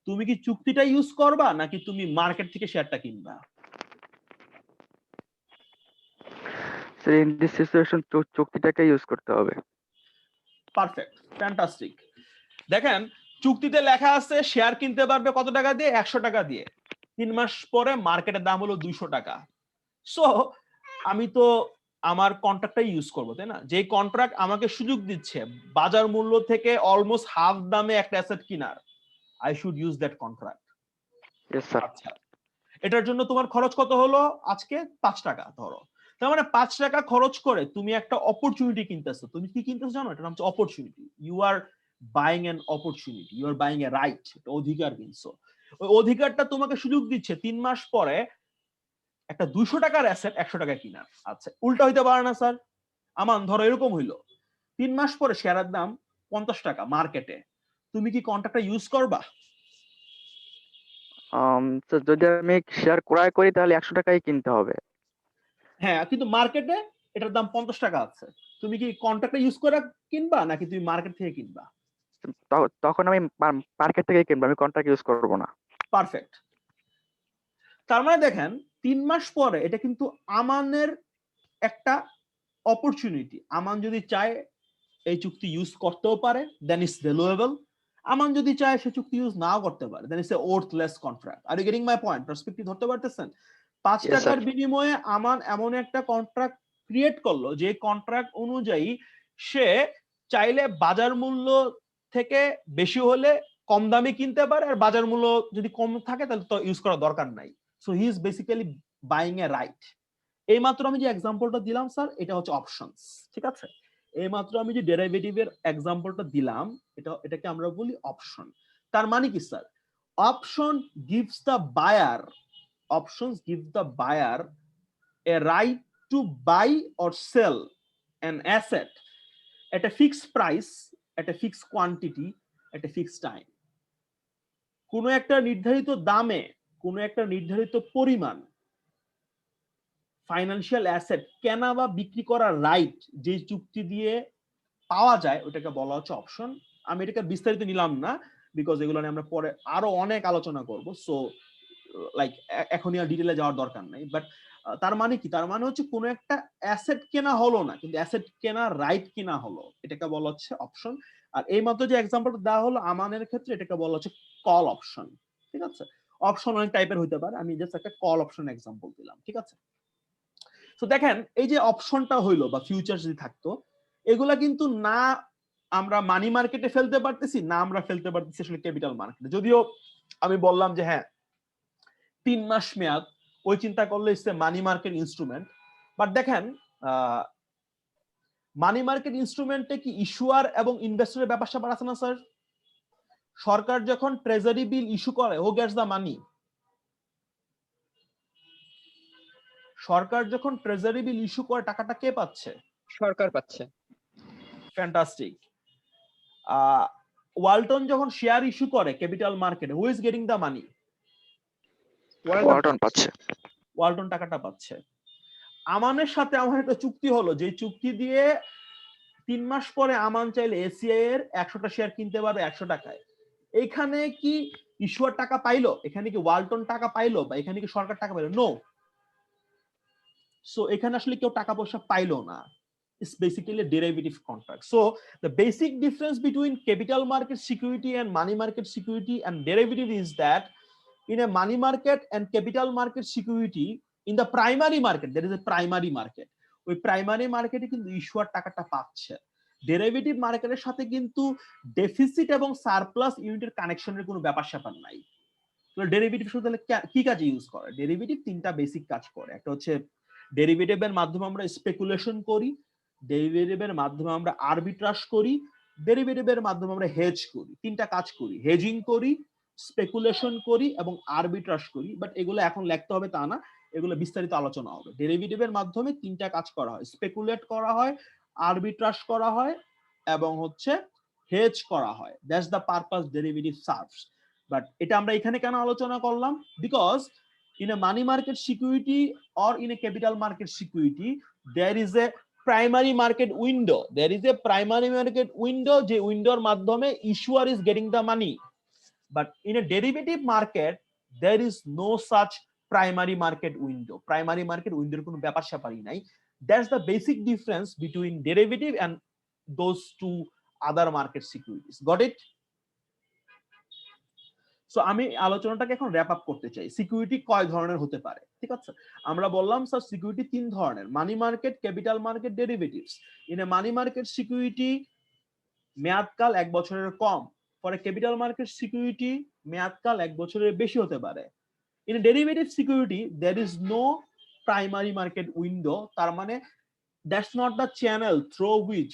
তুমি কি চুক্তিটা ইউজ করবা নাকি তুমি মার্কেট থেকে শেয়ারটা কিনবা? Sir, in this situation, চুক্তিটাকে ইউজ করতে হবে। Perfect, fantastic. দেখেন চুক্তিতে লেখা আছে শেয়ার কিনতে পারবে কত টাকা দিয়ে? 100 টাকা দিয়ে। 3 মাস পরে মার্কেটের দাম হলো 200 টাকা। সো আমি তো আমার কন্ট্রাক্টটাই ইউজ করবো, তাই না? যে কন্ট্রাক্ট আমাকে সুযোগ দিচ্ছে বাজার মূল্য থেকে অলমোস্ট হাফ দামে একটা অ্যাসেট কিনার, I should use that contract. Yes, sir. আচ্ছা, এটার জন্য তোমার খরচ কত হলো আজকে? 5 টাকা ধরো। তার মানে 5 টাকা খরচ করে তুমি একটা অপরচুনিটি কিনতেছো। তুমি কি কিনতেছো জানো? এটার নাম হচ্ছে opportunity. You are buying an opportunity, you are buying a right, অধিকার কিনছো। ওই অধিকারটা তোমাকে সুযোগ দিচ্ছে 3 মাস পরে একটা 200 টাকার অ্যাসেট 100 টাকা কিনার। আচ্ছা, উল্টা হইতে পারে না স্যার? আমান ধরো এরকম হইলো 3 মাস পরে শেয়ারের দাম 50 টাকা মার্কেটে, তুমি কি কন্ট্রাক্টটা ইউজ করবা? So যদি আমি শেয়ার ক্রয় করি তাহলে 100 টাকায় কিনতে হবে। হ্যাঁ, কিন্তু মার্কেটে এটার দাম 50 টাকা আছে, তুমি কি কন্ট্রাক্টটা ইউজ করে কিনবা নাকি তুমি মার্কেট থেকে কিনবা? তখন আমি মার্কেট থেকে কিনবো, আমি কন্ট্রাক্ট ইউজ করবো না। পারফেক্ট। তার মানে দেখেন 3 মাস পরে এটা কিন্তু আমানের একটা অপরচুনিটি। আমান যদি চায় এই চুক্তি ইউজ করতেও পারে, দেন ইটস ভ্যালুয়েবল। আমান যদি চায় সে চুক্তি ইউজ নাও করতে পারে, then it's a worthless contract. Are you getting my point? Perspective ধরতে পারতেছেন? 5 Yes, টাকার sir. বিনিময়ে আমান এমন একটা কন্ট্রাক্ট ক্রিয়েট করলো যে কন্ট্রাক্ট অনুযায়ী সে চাইলে বাজার মূল্য থেকে বেশি হলে কম দামে কিনতে পারে, আর বাজার মূল্য যদি কম থাকে তাহলে তো ইউজ করার দরকার নাই। So he is basically buying a right. এইমাত্র আমি যে এক্সাম্পলটা দিলাম স্যার, এটা হচ্ছে অপশনস, ঠিক আছে? এইমাত্র আমি যে ডেরিভেটিভের এক্সাম্পলটা দিলাম, এটাকে আমরা বলি অপশন। তার মানে কি sir? Option gives the buyer, options give the buyer a right to buy or sell an asset at a fixed price, at a fixed quantity, at a fixed time. কোনো একটা নির্ধারিত দামে কোনো একটা নির্ধারিত পরিমাণ ফাইন্যান্সিয়াল অ্যাসেট কেনা বা বিক্রি করার রাইট যে চুক্তি দিয়ে পাওয়া যায় ওটাকে বলা হচ্ছে অপশন। আমি এটাকে বিস্তারিত নিলাম না, বিকজ এগুলো নিয়ে আমরা পরে আরো অনেক আলোচনা করব, সো লাইক এখনই আর ডিটেলে যাওয়ার দরকার নেই। বাট তার মানে কি, তার মানে হচ্ছে কোনো একটা অ্যাসেট কেনা হলো না, কিন্তু অ্যাসেট কেনার রাইট কেনা হলো, এটাকে বলা হচ্ছে অপশন। আর এই মাত্র যে এক্সাম্পলটা দেওয়া হলো আমানের ক্ষেত্রে, এটাকে বলা হচ্ছে কল অপশন। ঠিক আছে, অপশন অনেক টাইপের হতে পারে, আমি জাস্ট একটা কল অপশন এক্সাম্পল দিলাম। ঠিক আছে, তো দেখেন এই যে অপশনটা হইলো বা ফিউচার যদি থাকতো, এগুলা কিন্তু না আমরা মানি মার্কেটে ফেলতে পারতেছি, না আমরা ফেলতে পারতেছি আসলে ক্যাপিটাল মার্কেটে। যদিও আমি বললাম যে হ্যাঁ 3 মাস মেয়াদ, ওই চিন্তা করলে it's a money market instrument. But দেখেন মানি মার্কেট ইনস্ট্রুমেন্টে কি ইস্যুয়ার এবং ইনভেস্টরের ব্যাপার স্যাপার আছে না স্যার? সরকার যখন ট্রেজারি বিল ইস্যু করে, হু গেটস দ্য মানি? সরকার যখন ট্রেজারি বিল ইস্যু করে টাকাটা কে পাচ্ছে? সরকার পাচ্ছে। ফ্যান্টাস্টিক। ওয়ালটন যখন শেয়ার ইস্যু করে ক্যাপিটাল মার্কেটে, হু ইজ গেটিং দ্য মানি? ওয়ালটন পাচ্ছে। ওয়ালটন টাকাটা পাচ্ছে। আমানের সাথে আমার একটা চুক্তি হলো, যে চুক্তি দিয়ে 3 মাস পরে আমান চাইলে এসিআই এর 100টা শেয়ার কিনতে পারবে 100 টাকায়। এখানে কি ইস্যুয়ার টাকা পাইলো? এখানে কি ওয়ালটন টাকা পাইলো? বা এখানে কি সরকার টাকা পাইলো? নো। সো এখানে আসলে কেউ টাকা পয়সা পাইলো না। It's basically a derivative contract. So the basic difference between capital market security and money market security and derivative is that in a money market and capital market security, in the primary market, there is a primary market. ওই প্রাইমারি মার্কেটে কিন্তু ইস্যুয়ার টাকাটা পাচ্ছে। ডেরিভেটিভ মার্কেটের সাথে কিন্তু ডেফিসিট এবং সারপ্লাস ইউনিটের কানেকশনের কোনো ব্যাপার স্যাপার নাই। ডেরিভেটিভ শুধু তাহলে কি কাজে ইউজ করে? ডেরিভেটিভ 3টা বেসিক কাজ করে। একটা হচ্ছে ডেরিভেটিভের মাধ্যমে আমরা স্পেকুলেশন করি, ডেরিভেটিভের মাধ্যমে আমরা আরবিট্রাজ করি, ডেরিভেটিভের মাধ্যমে আমরা হেজ করি। 3টা কাজ করি, হেজিং করি, স্পেকুলেশন করি এবং আরবিট্রাজ করি। বাট এগুলো এখন লিখতে হবে তা না, এগুলো বিস্তারিত আলোচনা হবে। ডেরিভেটিভের মাধ্যমে 3টা কাজ করা হয়, স্পেকুলেট করা হয়, আরবিট্রাজ করা হয় এবং হচ্ছে হেজ করা হয়। That's the purpose derivative serves. But এটা আমরা এখানে কেন আলোচনা করলাম? Because in a money market security or in a capital market security, there is a primary market window. There is a primary market window, je window madhyome issuer is getting the money. But in a derivative market, there is no such primary market window. Primary market window kono byapar shapari nai. That's the basic difference between derivative and those two other market securities. Got it? So আমি আলোচনাটাকে এখন র‍্যাপ আপ করতে চাই। সিকিউরিটি কয় ধরনের হতে পারে? ঠিক আছে, আমরা বললাম স্যার সিকিউরিটি 3 ধরনের, money market, capital market, derivatives. In a money market security মেয়াদকাল 1 বছরের কম, for a capital market security মেয়াদকাল 1 বছরের বেশি হতে পারে। In a derivative security there is no primary market window, তার মানে that's not the channel through which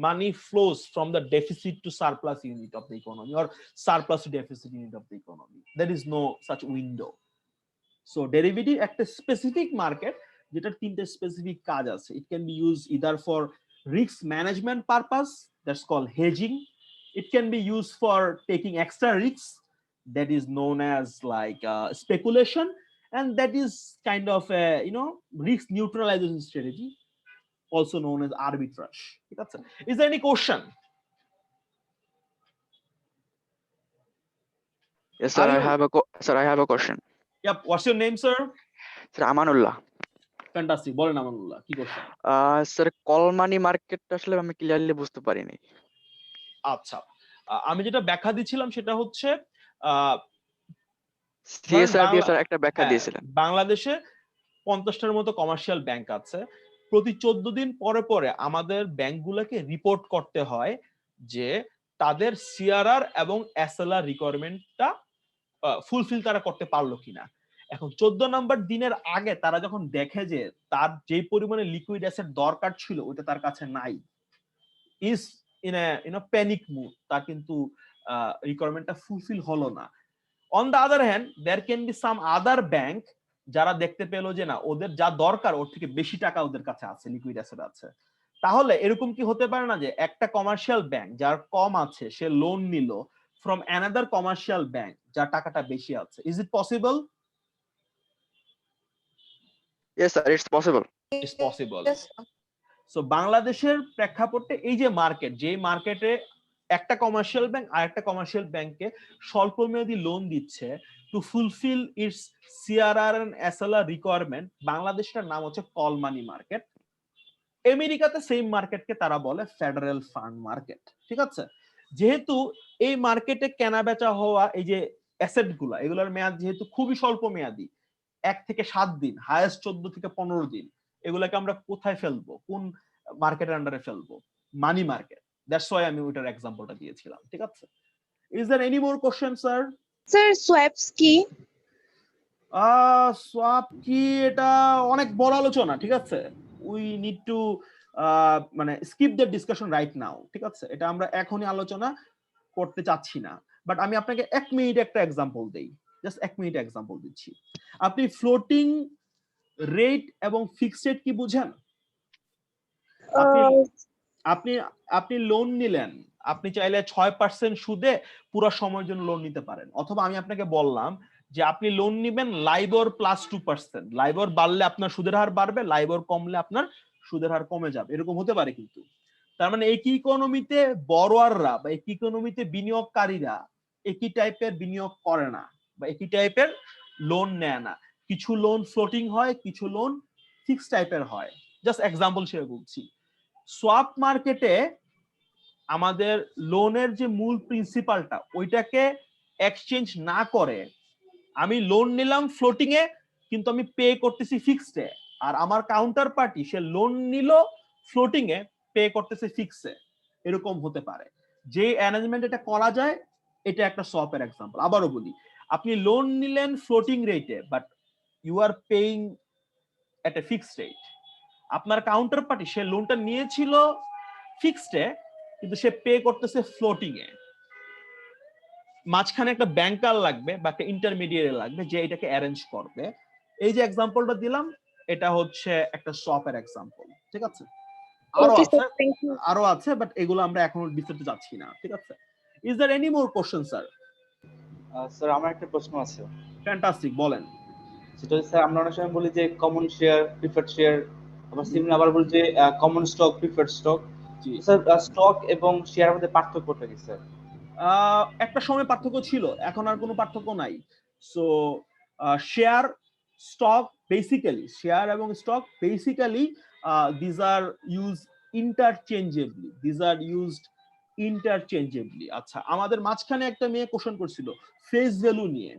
money flows from the deficit to surplus unit of the economy or surplus to deficit unit of the economy. There is no such window. So derivative একটা specific market যেটার 3টে specific কাজ আছে. It can be used either for risk management purpose, that's called hedging. It can be used for taking extra risks, that is known as like speculation, and that is kind of a risk neutralization strategy, also known as arbitrage. Is there any question? Yes, sir. I have a question. Yep. What's your name, sir? Sir, Amanullah. Fantastic. বলেন আমানুল্লাহ, কি কোশ্চেন? স্যার কল মানি মার্কেটটা আসলে আমি ক্লিয়ারলি বুঝতে পারিনি। আচ্ছা, আমি যেটা ব্যাখ্যা দিছিলাম সেটা হচ্ছে সিএসআরবি স্যার একটা ব্যাখ্যা দিয়েছিলেন। বাংলাদেশে 50টার মতো কমার্শিয়াল ব্যাংক আছে। প্রতি 14 দিন পরে পরে আমাদের ব্যাংকগুলোকে রিপোর্ট করতে হয় যে তাদের সিআরআর এবং এসএলআর রিকোয়ারমেন্টটা ফুলফিল তারা করতে পারলো কিনা। এখন 14 নম্বর দিনের আগে তারা যখন দেখে যে তার যে পরিমাণে লিকুইড অ্যাসেট দরকার ছিল ওটা তার কাছে নাই, is in a panic mood, তার কিন্তু রিকোয়ারমেন্টটা ফুলফিল হলো না। On the other hand there can be some other bank যারা দেখতে পেলো যে না ওদের যা দরকার ওর থেকে বেশি টাকা ওদের কাছে আছে, লিকুইড অ্যাসেট আছে। তাহলে এরকম কি হতে পারে না যে একটা কমার্শিয়াল ব্যাংক যার কম আছে সে লোন নিল from another commercial bank যার টাকাটা বেশি আছে? Is it possible? Yes, sir, it's possible. It's possible. So বাংলাদেশের প্রেক্ষাপটে এই যে মার্কেট, যে মার্কেটে একটা কমার্শিয়াল ব্যাংক আর একটা কমার্শিয়াল ব্যাংকে স্বল্প মেয়াদী লোন দিচ্ছে to fulfil its CRR and SLR requirement, বাংলাদেশটার নাম হচ্ছে কল মানি মার্কেট। আমেরিকাতে সেম মার্কেটকে তারা বলে ফেডারেল ফান্ড মার্কেট। ঠিক আছে, যেহেতু এই মার্কেটে কেনা বেচা হওয়া এই যে অ্যাসেট গুলা, এগুলোর মেয়াদ যেহেতু খুবই স্বল্প মেয়াদী, 1 থেকে 7 দিন, হায়েস্ট 14 থেকে 15 দিন, এগুলাকে আমরা কোথায় ফেলবো, কোন মার্কেটের আন্ডারে ফেলবো? Money market. দ্যাটস ওয়াই আমি ওইটার এক্সাম্পলটা দিয়েছিলাম। ঠিক আছে, is there any more question sir? Sir swaps কি? সোয়াপ কি, এটা অনেক বড় আলোচনা। ঠিক আছে, উই নিড টু মানে skip the discussion right now. ঠিক আছে, এটা আমরা এখনই আলোচনা করতে চাচ্ছি না, বাট আমি আপনাকে 1 মিনিট একটা এক্সাম্পল দেই। জাস্ট 1 মিনিট এক্সাম্পল দিচ্ছি। আপনি ফ্লোটিং রেট এবং ফিক্সড রেট কি বুঝেন? আপনি আপনি লোন নিলেন, আপনি চাইলে 6% সুদে পুরো সময়ের জন্য লোন নিতে পারেন, অথবা আমি আপনাকে বললাম যে আপনি লোন নিবেন লাইবর প্লাস 2%, লাইবর বাড়লে আপনার সুদের হার বাড়বে, লাইবর কমলে আপনার সুদের হার কমে যাবে, এরকম হতে পারে। কিন্তু তার মানে একই ইকোনমিতে বড়োয়াররা বা একই ইকোনমিতে বিনিয়োগকারীরা একই টাইপের বিনিয়োগ করে না বা একই টাইপের লোন নেয় না। কিছু লোন ফ্লোটিং হয়, কিছু লোন ফিক্সড টাইপের হয়। জাস্ট এক্সাম্পল হিসেবে বলছি, সোয়াপ মার্কেটে আমাদের লোনের যে মূল প্রিন্সিপালটা ওইটাকে এক্সচেঞ্জ না করে আমি লোন নিলাম ফ্লোটিং এ, কিন্তু আমি পে করতেছি ফিক্সড এ, আর আমার কাউন্টার পার্টি সে লোন নিল ফ্লোটিং এ, পে করতেছে ফিক্সড এ, এরকম হতে পারে। যে অ্যারেঞ্জমেন্ট এটা করা যায়, এটা একটা সোয়াপের এক্সাম্পল। আবারও বলি, আপনি লোন নিলেন ফ্লোটিং রেটে, but you are paying at a fixed rate. আপনার কাউন্টার পার্টি সে লোনটা নিয়েছিল ফিক্সড এ, কিন্তু সে পে করতেছে ফ্লোটিং এ। মাঝখানে একটা ব্যাংকার লাগবে বা একটা ইন্টারমিডিয়েট লাগবে যে এটাকে অ্যারেঞ্জ করবে। এই যে এক্সাম্পলটা দিলাম, এটা হচ্ছে একটা সোয়াপের এক্সাম্পল। ঠিক আছে, আরো আছে, বাট এগুলো আমরা এখন বিস্তারিত যাচ্ছি না। ঠিক আছে, is there any more question sir? Sir আমার একটা প্রশ্ন আছে। ফ্যান্টাস্টিক, বলেন। সেটা হচ্ছে স্যার, আমরা অনেক সময় বলি যে কমন শেয়ার, প্রিফার্ড শেয়ার, আবার সিমিলার আবার বলি যে common stock, preferred stock. Sir stock এবং শেয়ারের মধ্যে পার্থক্যটা কি স্যার? একটা সময় পার্থক্য ছিল, এখন আর কোনো পার্থক্য নাই। So share, stock basically, share এবং stock basically these are use interchangeably, these are used interchangeably. আচ্ছা, আমাদের মাঝখানে একটা মেয়ে কোশ্চেন করছিল ফেস ভ্যালু নিয়ে।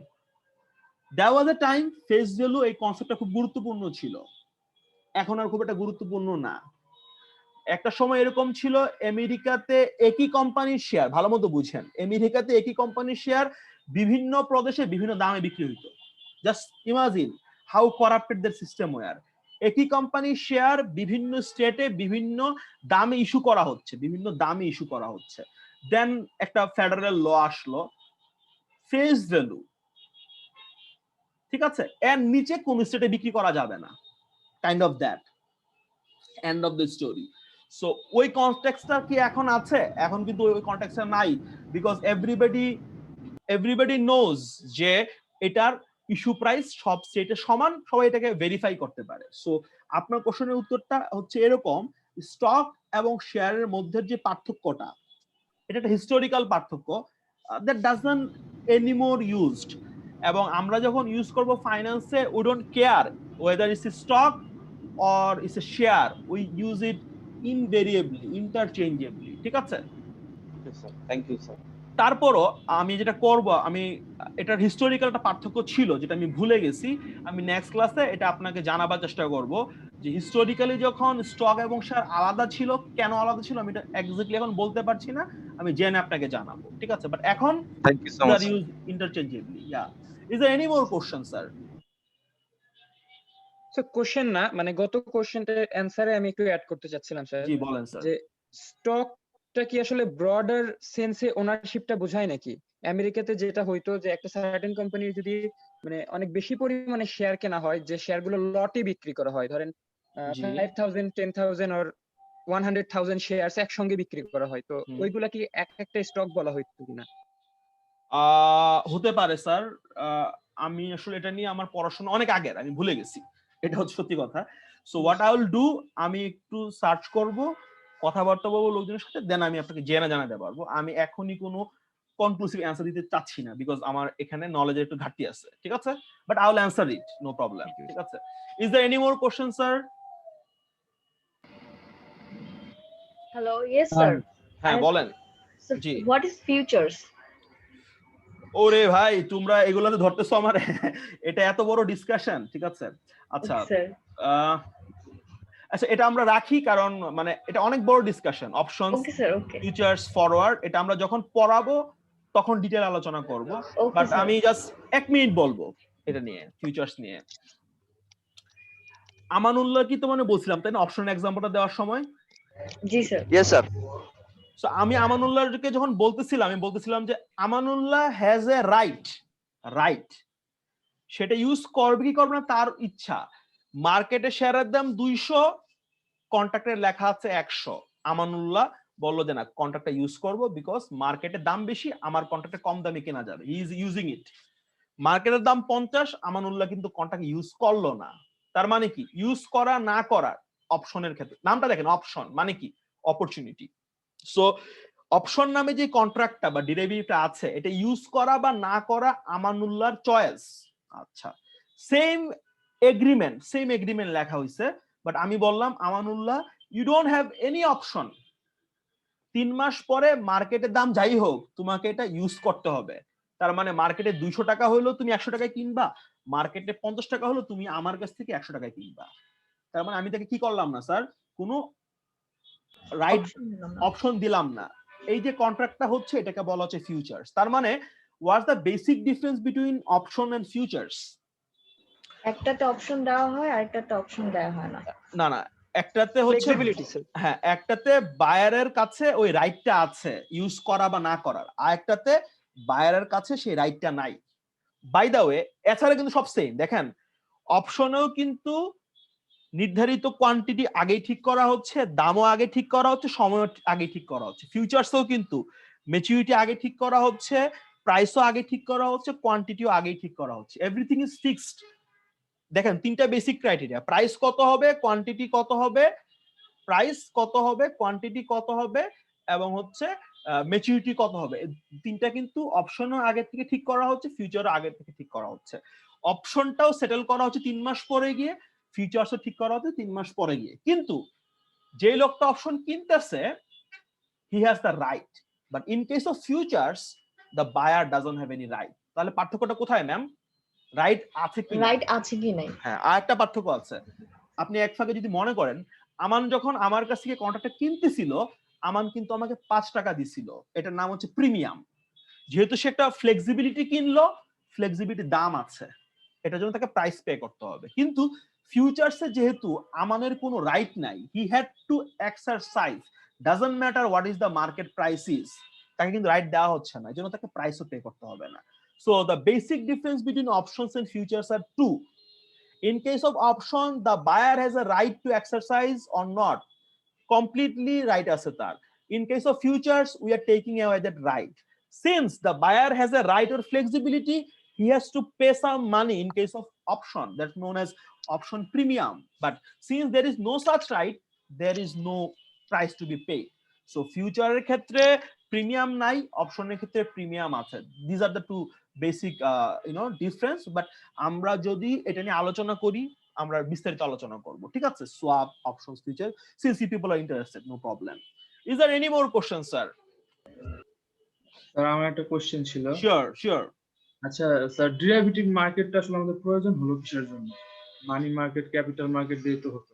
দেয়ার ওয়াজ এ টাইম ফেস ভ্যালু এই কনসেপ্টটা খুব গুরুত্বপূর্ণ ছিল, এখন আর খুব একটা গুরুত্বপূর্ণ না। একটা সময় এরকম ছিল, আমেরিকাতে একই কোম্পানির শেয়ার, ভালো মতো বুঝেন, আমেরিকাতে একই কোম্পানির শেয়ার বিভিন্ন প্রদেশে বিভিন্ন দামে বিক্রি হইতো। Just imagine how corrupted that system were. একই কোম্পানির শেয়ার বিভিন্ন স্টেটে বিভিন্ন দামে ইস্যু করা হচ্ছে, বিভিন্ন দামে ইস্যু করা হচ্ছে। দেন একটা ফেডারেল ল আসলো, ফেস ভ্যালু, ঠিক আছে, এর নিচে কোন স্টেটে বিক্রি করা যাবে না, kind of that, end of the story. So ওই কনটেক্সটটা কি এখন আছে? এখন কিন্তু ওই কনটেক্সটটা নাই, বিকজ এভরিবডি নোজ যে এটার ইস্যু প্রাইস সব স্টেটে সমান, সবাই এটাকে ভেরিফাই করতে পারে। সো আপনার কোশ্চেনের উত্তরটা হচ্ছে এরকম, স্টক এবং শেয়ারের মধ্যে যে পার্থক্যটা, এটা একটা হিস্টোরিক্যাল পার্থক্য, দ্যাট ডাজন্ট এনিমোর ইউজড। এবং আমরা যখন ইউজ করব ফাইন্যান্সে, we don't care whether it's a stock or it's a share, we use it invariably, interchangeably. ঠিক আছে স্যার, থ্যাংক ইউ স্যার। তারপরও আমি যেটা করব, আমি এটার হিস্টোরিক্যাল একটা পার্থক্য ছিল যেটা আমি ভুলে গেছি, আমি নেক্সট ক্লাসে এটা আপনাকে জানাবার চেষ্টা করব যে হিস্টোরিক্যালি যখন স্টক এবং শেয়ার আলাদা ছিল, কেন আলাদা ছিল, আমি এটা এক্স্যাক্টলি এখন বলতে পারছি না, আমি জেনে আপনাকে জানাবো। ঠিক আছে, বাট এখন thank you so much. Use interchangeably. Yeah, is there any more question sir? Sir question না, মানে গত কোশ্চেনটার অ্যানসারে আমি একটু অ্যাড করতে চাচ্ছিলাম স্যার, জি বলেন স্যার। যে স্টকটা কি আসলে ব্রডার সেন্সে ওনারশিপটা বোঝায় নাকি? আমেরিকাতে যেটা হইতো যে একটা সার্টেন কোম্পানির যদি মানে অনেক বেশি পরিমাণে শেয়ার কেনা হয়, যে শেয়ারগুলো লটে বিক্রি করা হয়, ধরেন 5000, 10,000 or 100,000 শেয়ারস একসঙ্গে বিক্রি করা হয়, তো ওইগুলা কি এক একটা স্টক বলা হইতো কিনা? হতে পারে স্যার, আমি আসলে এটা নিয়ে আমার পড়াশোনা অনেক আগের, আমি ভুলে গেছি, এটা হচ্ছে সত্যি কথা। So what I will do, আমি একটু সার্চ করব, কথাবার্তা বলবো লোকজনের সাথে, দেন আমি আপনাকে জেনে জানাতে পারবো। আমি এখনই কোনো কনক্লুসিভ অ্যান্সার দিতে চাচ্ছি না, বিকজ আমার এখানে নলেজের একটু ঘাটতি আছে, ঠিক আছে? But I will answer it, no problem, ঠিক আছে? Is there any more question sir? Hello, yes, sir. হ্যাঁ বলেন। So, G. what is futures? ওরে ভাই, তোমরা এগুলাতে ধরতেছো আমার, এটা এত বড় ডিসকাশন, ঠিক আছে? আচ্ছা, Okay, sir. আচ্ছা এটা আমরা রাখি, কারণ মানে এটা অনেক বড় discussion. Options, Okay, sir. Okay. Futures, forward, এটা আমরা যখন পড়াবো তখন ডিটেইল আলোচনা করব। Okay, but sir. আমি জাস্ট 1 মিনিট বলবো এটা নিয়ে, ফিউচার্স নিয়ে। আমানুল্লাহ কি তোমাকে বলছিলাম তাই না অপশন এক্সাম্পলটা দেওয়ার সময়? জি, sir. Yes sir. সো আমি আমানুল্লাহকে যখন বলতেছিলাম, আমি বলতেছিলাম যে আমানুল্লাহ হ্যাজ এ রাইট, সেটা ইউজ করবে কি করবে না তার ইচ্ছা। মার্কেটে শেয়ারের দাম 200, কন্ট্রাক্টে লেখা আছে 100। আমানুল্লাহ বললো যে না, কন্ট্রাক্টটা ইউজ করব বিকজ মার্কেটের দাম বেশি, আমার কন্ট্রাক্টে কম দামে কেনা যাবে। He is using it. মার্কেটের দাম 50, আমানুল্লাহ কিন্তু কন্ট্রাক্ট ইউজ করলো না। তার মানে কি, ইউজ করা না করার অপশনের ক্ষেত্রে, নামটা দেখেন অপশন মানে কি, অপরচুনিটি। সো অপশন নামে যে কন্ট্রাক্টটা বা ডেরিভেটিভটা আছে, এটা ইউজ করা বা না করা আমানুল্লাহর চয়েস। আচ্ছা, সেম এগ্রিমেন্ট লেখা হয়েছে, বাট আমি বললাম Amanullah you don't have any option. 3 মাস পরে মার্কেটের দাম যাই হোক, তোমাকে এটা ইউজ করতে হবে। তার মানে মার্কেটে 200 টাকা হলো তুমি 100 টাকায় কিনবা, মার্কেটে 50 টাকা হলো তুমি আমার কাছ থেকে 100 টাকায় কিনবা। তার মানে আমি তাকে কি করলাম না স্যার, কোনো রাইট অপশন দিলাম না। এই যে কন্ট্রাক্টটা হচ্ছে, এটাকে বলা হচ্ছে ফিউচার্স। তার মানে what's the basic difference between option and futures? একটাতে অপশন দেওয়া হয় আর একটাতে অপশন দেওয়া হয় না। না, একটাতে হচ্ছে ফ্লেক্সিবিলিটি স্যার। হ্যাঁ, একটাতে বায়ারের কাছে ওই রাইটটা আছে ইউজ করা বা না করার, আর একটাতে বায়ারের কাছে সেই রাইটটা নাই। বাই দা ওয়ে, এছাড়া কিন্তু সব সেম। দেখেন, অপশনেও কিন্তু নির্ধারিত কোয়ান্টিটি আগেই ঠিক করা হচ্ছে, দামও আগে ঠিক করা হচ্ছে, সময় আগে ঠিক করা হচ্ছে। ফিউচার্সেও কিন্তু ম্যাচুরিটি আগে ঠিক করা হচ্ছে, প্রাইসও আগে ঠিক করা হচ্ছে, কোয়ান্টিটিও আগে ঠিক করা হচ্ছে। Everything is fixed. দেখেন, 3টা বেসিক ক্রাইটেরিয়া, প্রাইস কত হবে, কোয়ান্টিটি কত হবে, প্রাইস কত হবে, কোয়ান্টিটি কত হবে, এবং হচ্ছে ম্যাচুরিটি কত হবে। 3টা কিন্তু অপশনও আগে থেকে ঠিক করা হচ্ছে, ফিউচারও আগে থেকে ঠিক করা হচ্ছে। অপশনটাও সেটেল করা হচ্ছে 3 মাস পরে গিয়ে, ফিউচারসও ঠিক করা হচ্ছে 3 মাস পরে গিয়ে। কিন্তু যে লোকটা অপশন কিনতেছে, he has the right, but in case of futures the buyer doesn't have any right. তাহলে পার্থক্যটা কোথায় ম্যাম? রাইট আছে কি রাইট আছে কি নাই? হ্যাঁ, আর একটা পার্থক্য আছে। আপনি এক ফাঁকে যদি মনে করেন, আমান যখন আমার কাছ থেকে কন্ট্রাক্টটা কিনতেছিল, আমান কিন্তু আমাকে 5 টাকা দিছিল, এটার নাম হচ্ছে প্রিমিয়াম। যেহেতু সে একটা ফ্লেক্সিবিলিটি কিনলো, ফ্লেক্সিবিলিটি দাম আছে, এটার জন্য তাকে প্রাইস পে করতে হবে। কিন্তু ফিউচার্সে যেহেতু আমানের কোনো রাইট নাই, he had to exercise, doesn't matter what is the market price is, তাকে কিন্তু রাইট দেওয়া হচ্ছে না, এই জন্য তাকে প্রাইসও পে করতে হবে না। So the basic difference between options and futures are two. In case of option, the buyer has a right to exercise or not. Completely right আছে তার। In case of futures, we are taking away that right. Since the buyer has a right or flexibility, he has to pay some money in case of option, that's known as option premium. But since there is no such right, there is no price to be paid. So future এর ক্ষেত্রে প্রিমিয়াম নাই, অপশনের ক্ষেত্রে প্রিমিয়াম আছে। These are the two basic difference. But আমরা যদি এটা নিয়ে আলোচনা করি, আমরা বিস্তারিত আলোচনা করব, ঠিক আছে? Swap, options, future, since you people are interested, no problem. Is there any more questions, sir? Sir আমার একটা কোশ্চেন ছিল। Sure. আচ্ছা স্যার, ডেরিভেটিভ মার্কেটটা আসলে আমাদের প্রয়োজন হলো কিসের জন্য? মানি মার্কেট, ক্যাপিটাল মার্কেট দিয়ে তো হতো।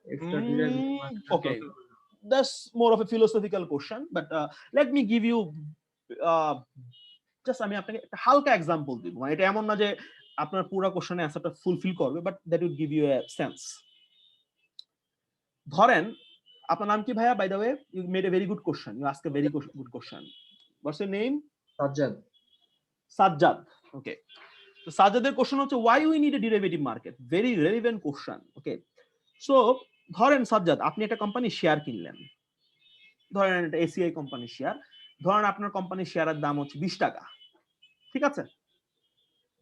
Extra derivative market. Okay, that's more of a philosophical question, but let me give you just আমি আপনাকে একটা হালকা এক্সাম্পল দিব। মানে এটা এমন না যে আপনার পুরো কোশ্চেনের অ্যান্সারটা ফুলফিল করবে, but that will give you a sense. ধরেন, আপনার নাম কি ভাইয়া? By the way, you made a very good question, you ask a very good question. What's your name? Sajjad. Okay, তো সাজ্জাদের কোশ্চেন হচ্ছে why we need a derivative market, very relevant question. Okay, so ধরেন সাজ্জাদ, আপনি একটা কোম্পানির শেয়ার কিনলেন, ধরেন এটা এসিআই কোম্পানির শেয়ার। ধরেন আপনার কোম্পানির শেয়ারের দাম হচ্ছে 20 টাকা, ঠিক আছে?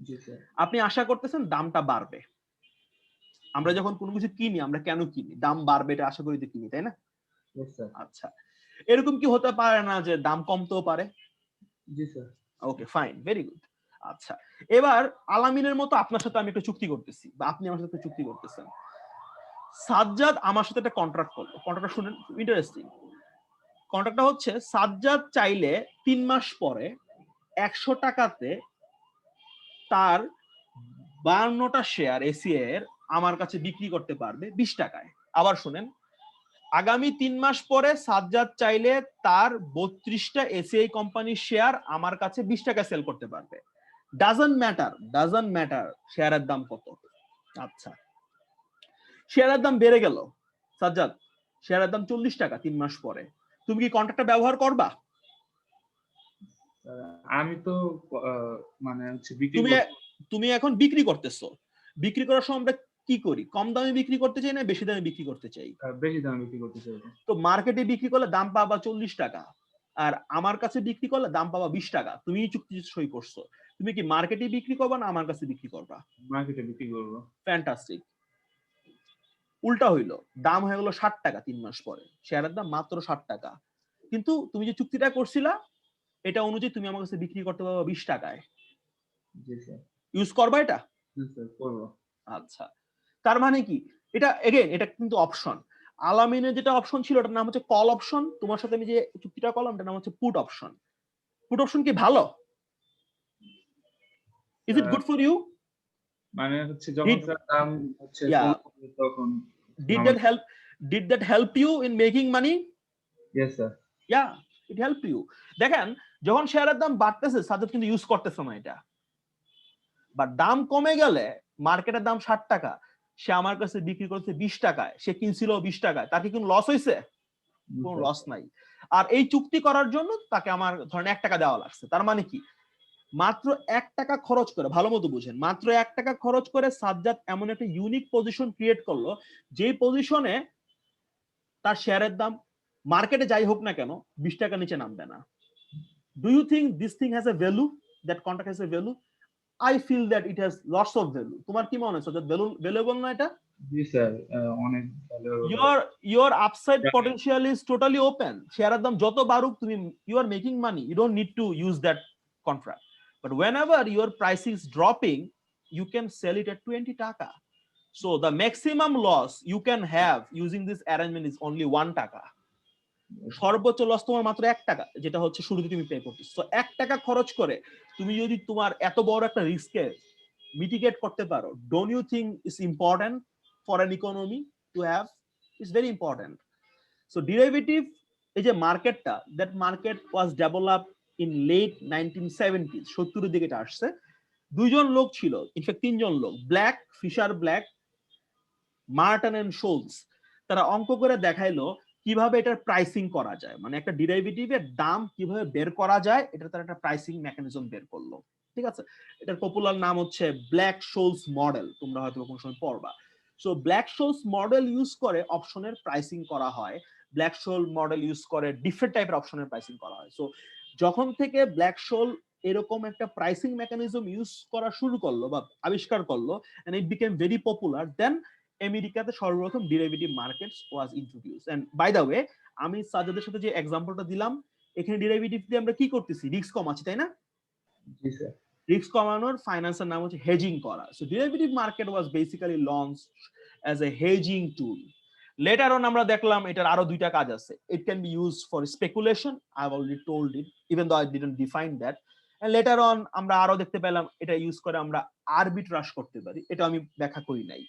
জি স্যার। আপনি আশা করতেছেন দামটা বাড়বে। আমরা যখন কোনো কিছু কিনি আমরা কেন কিনি? দাম বাড়বে এটা আশা করি যে কিনি, তাই না? Yes, sir. আচ্ছা, এরকম কি হতে পারে না যে দাম কমতেও পারে? জি স্যার। ওকে, ফাইন, ভেরি গুড। আচ্ছা, এবার আলামিনের মতো আপনার সাথে আমি একটা চুক্তি করতেছি, বা আপনি আমার সাথে চুক্তি করতেছেন। সাজ্জাদ আমার সাথে একটা কন্ট্রাক্ট করলো। কন্ট্রাক্টটা শুনেন, ইন্টারেস্টিং। কন্ট্রাক্টটা হচ্ছে সাজ্জাদ চাইলে 3 মাস পরে 100 টাকাতে তার 52টা শেয়ার এসিআই এর আমার কাছে বিক্রি করতে পারবে 20 টাকায়। আবার শুনেন, আগামী 3 মাস পরে সাজ্জাদ চাইলে তার 32টা এসিআই কোম্পানির শেয়ার আমার কাছে 20 টাকায় সেল করতে পারবে। ডাজন্ট ম্যাটার শেয়ারের দাম কত। আচ্ছা, শেয়ারের দাম বেড়ে গেল, সাজ্জাদ শেয়ারের দাম 40 টাকা 3 মাস পরে, তুমি কি কন্ট্রাক্টটা ব্যবহার করবা? আমি তো মানে হচ্ছে বিক্রি তুমি এখন বিক্রি করতেছো। বিক্রি করার সময় আমরা কি করি? কম দামে বিক্রি করতে চাই না বেশি দামে বিক্রি করতে চাই? বেশি দামে বিক্রি করতে চাই। তো মার্কেটে বিক্রি করলে দাম পাবা 40 টাকা, আর আমার কাছে বিক্রি করলে দাম পাবা 20 টাকা। তুমি চুক্তি সই করছো, তুমি কি মার্কেটে বিক্রি করবা না আমার কাছে বিক্রি করবা? মার্কেটে বিক্রি করব। ফ্যান্টাস্টিক। উল্টা হইলো, দাম হয়ে গেল 60 টাকা 3 মাস পরে, শেয়ারের দাম মাত্র 60 টাকা, কিন্তু তুমি যে চুক্তিটা করছিলা এটা অনুযায়ী তুমি আমার কাছে বিক্রি করতে পারবা 20 টাকায়। জি স্যার। ইউজ করবা এটা? জি স্যার, করব। আচ্ছা, তার মানে কি, এটা এগেইন এটা কিন্তু অপশন। আলামিনের যেটা অপশন ছিল ওটার নাম হচ্ছে কল অপশন, তোমার সাথে আমি যে চুক্তিটা করলাম এটার নাম হচ্ছে পুট অপশন। পুট অপশন কি ভালো? Is it good for you? মানে হচ্ছে যখন তার দাম হচ্ছে তখন did that help you in making money? Yes sir. Yeah, it helped you. দেখেন, যখন শেয়ারের দাম বাড়তেছে সাজ্জাদ কিন্তু ইউজ করতেছে না এটা, বাট দাম কমে গেলে মার্কেটের দাম 60 টাকা, সে আমার কাছে বিক্রি করছে 20 টাকায়, সে কিনছিল 20 টাকায়, তার কি কোনো লস হয়েছে? কোনো লস নাই। আর এই চুক্তি করার জন্য তাকে আমার ধরেন 1 টাকা দেওয়া লাগছে। তার মানে কি, মাত্র 1 টাকা খরচ করে, ভালো মতো বুঝেন, মাত্র 1 টাকা খরচ করে সাজ্জাদ এমন একটা ইউনিক পজিশন ক্রিয়েট করলো যে পজিশনে তার শেয়ারের দাম মার্কেটে যাই হোক না কেন 20 টাকা নিচে নামবে না। Do you think this thing has a value? That contract has a value? I feel that it has lots of value. তোমার কি মনে হয় সাজ্জাদ, ভ্যালুয়েবল না এটা? জি স্যার, অনেক valuable. Your upside potential is totally open. শেয়ারের দাম যত বাড়ুক তুমি you are making money. You don't need to use that contract. But whenever your price is dropping, you can sell it at 20 টাকা. So the maximum loss you can have using this arrangement is only 1 টাকা. সর্বোচ্চ লস তোমার মাত্র 1 টাকা, যেটা হচ্ছে শুরুতে তুমি পে করতেছো। তো 1 টাকা খরচ করে তুমি যদি তোমার এত বড় একটা রিস্ককে মিটিগেট করতে পারো, don't you think it's important for an economy to have? It's very important. So derivative, এই যে মার্কেটটা, that market was develop in late 1970s, 70-এর দিকে এটা আসছে। দুইজন লোক ছিল, ইনফ্যাক্ট তিনজন লোক, Black, Fisher Black, Merton and Scholes. তারা অঙ্ক করে দেখাইলো কিভাবে এটার প্রাইসিং করা যায়, মানে একটা ডেরিভেটিভের দাম কিভাবে বের করা যায়, এটা তার একটা প্রাইসিং মেকানিজম বের করলো। ঠিক আছে, এটার পপুলার নাম হচ্ছে ব্ল্যাক শোলস মডেল, তোমরা হয়তো কোনো সময় পড়বা। So black Scholz model use করে অপশনের প্রাইসিং করা হয়, ব্ল্যাক শোল মডেল ইউজ করে ডিফারেন্ট টাইপের অপশনের প্রাইসিং করা হয়। সো যখন থেকে ব্ল্যাক শোল এরকম একটা প্রাইসিং মেকানিজম ইউজ করা শুরু করলো বা আবিষ্কার করলো, and it became very popular, then আমেরিকাতে সর্বপ্রথম derivative markets was introduce. And by the way, আমি সাজ্জাদের সাথে যে এক্সাম্পলটা দিলাম, এখানে ডেরিভেটিভ দিয়ে আমরা কি করতেছি? রিস্ক কমাচ্ছি, তাই না? জি স্যার। রিস্ক কমানোর ফাইন্যান্সের নাম হচ্ছে হেজিং করা। So derivative market was basically launched as a hedging tool. Later on আমরা দেখলাম এটার আরো দুইটা কাজ আছে। It can be used for speculation, I have already told it, even though I didn't define that. And later on আমরা আরো দেখতে পেলাম এটা ইউজ করে আমরা আরবিট্রাজ করতে পারি, এটা আমি ব্যাখ্যা করি নাই।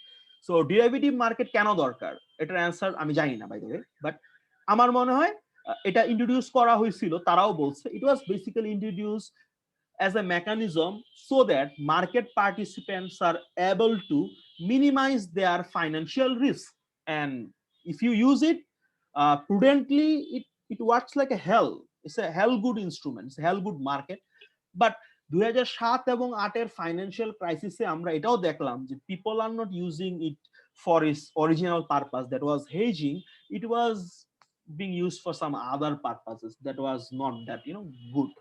সো ডেরিভেটিভ মার্কেট কেন দরকার, এটার অ্যান্সার আমি জানি না বাই দ্য ওয়ে, বাট আমার মনে হয় এটা ইন্ট্রোডিউস করা হয়েছিল, তারাও বলছে it was basically introduce as a mechanism so that market participants are able to minimize their financial risk, and if you use it prudently, it works like a hell. It's a hell good instrument, it's a hell good market. But 2007 এবং 8 এর ফাইন্যান্সিয়াল ক্রাইসিসে আমরা এটাও দেখলাম যে people are not using it for its original purpose, that was hedging. It was being used for some other purposes that was not that good.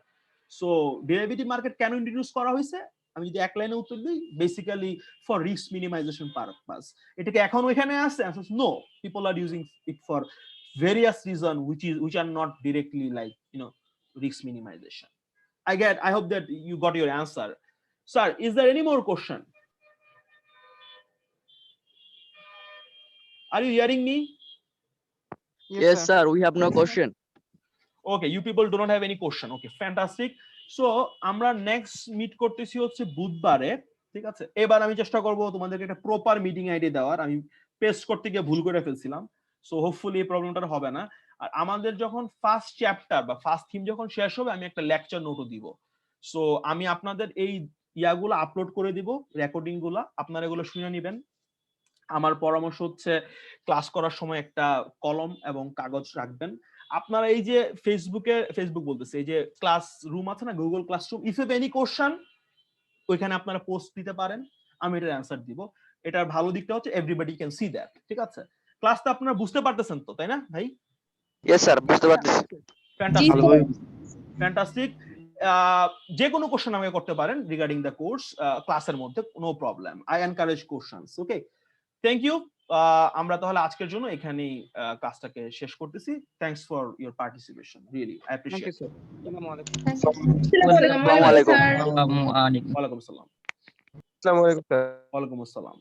So derivative market কেন ইন্ট্রোডিউস করা হয়েছে, আমি যদি এক লাইনে উত্তর দিই, basically for risk minimization purpose. এটা কি এখন ওইখানে আছে? No, people are using it for various reason which are not directly like risk minimization. I hope that you got your answer. Sir, is there any more question? Are you hearing me? Yes, sir. We have no question. Okay, you people do not have any question. Okay, fantastic. So আমরা নেক্সট মিট করতেছি হচ্ছে বুধবারে, ঠিক আছে? এবার আমি চেষ্টা করব তোমাদেরকে একটা প্রপার মিটিং আইডি দেওয়ার। আমি পেস্ট করতে গিয়ে ভুল করে ফেলছিলাম, সো হোপফুলি এই প্রবলেমটা হবে না। আর আমাদের যখন ফার্স্ট চ্যাপ্টার বা ফার্স্ট থিম যখন শেষ হবে, আমি একটা লেকচার নোটও দিব। সো আমি আপনাদের এই ইয়াগুলো আপলোড করে দিব, রেকর্ডিং গুলা, আপনারা এগুলো শুনে নেবেন। আমার পরামর্শ হচ্ছে ক্লাস করার সময় একটা কলম এবং কাগজ রাখবেন। আপনারা এই যে ফেসবুক বলতেছে, এই যে ক্লাস রুম আছে না, Google classroom, if you any question ওইখানে আপনারা পোস্ট দিতে পারেন, আমি এটার অ্যান্সার দিব। এটার ভালো দিকটা হচ্ছে এভরিবডি ক্যান সি দ্যাট, ঠিক আছে? ক্লাসটা আপনারা বুঝতে পারতেছেন তো, তাই না ভাই? Yes, sir. বুঝতে পারতেছি। ফ্যান্টাস্টিক। যে কোনো কোশ্চেন আমাকে করতে পারেন রিগার্ডিং দ্য কোর্স ক্লাসের মধ্যে, no problem. I encourage questions. Okay, thank you. আমরা তাহলে আজকের জন্য এখানেই ক্লাসটাকে শেষ করতেছি। Thanks for your participation, really I appreciate. আসসালামু আলাইকুম। আসসালামু আলাইকুম। আসসালামু আলাইকুম। ওয়ালাইকুম আসসালাম। আসসালামু আলাইকুম স্যার। ওয়ালাইকুম আসসালাম।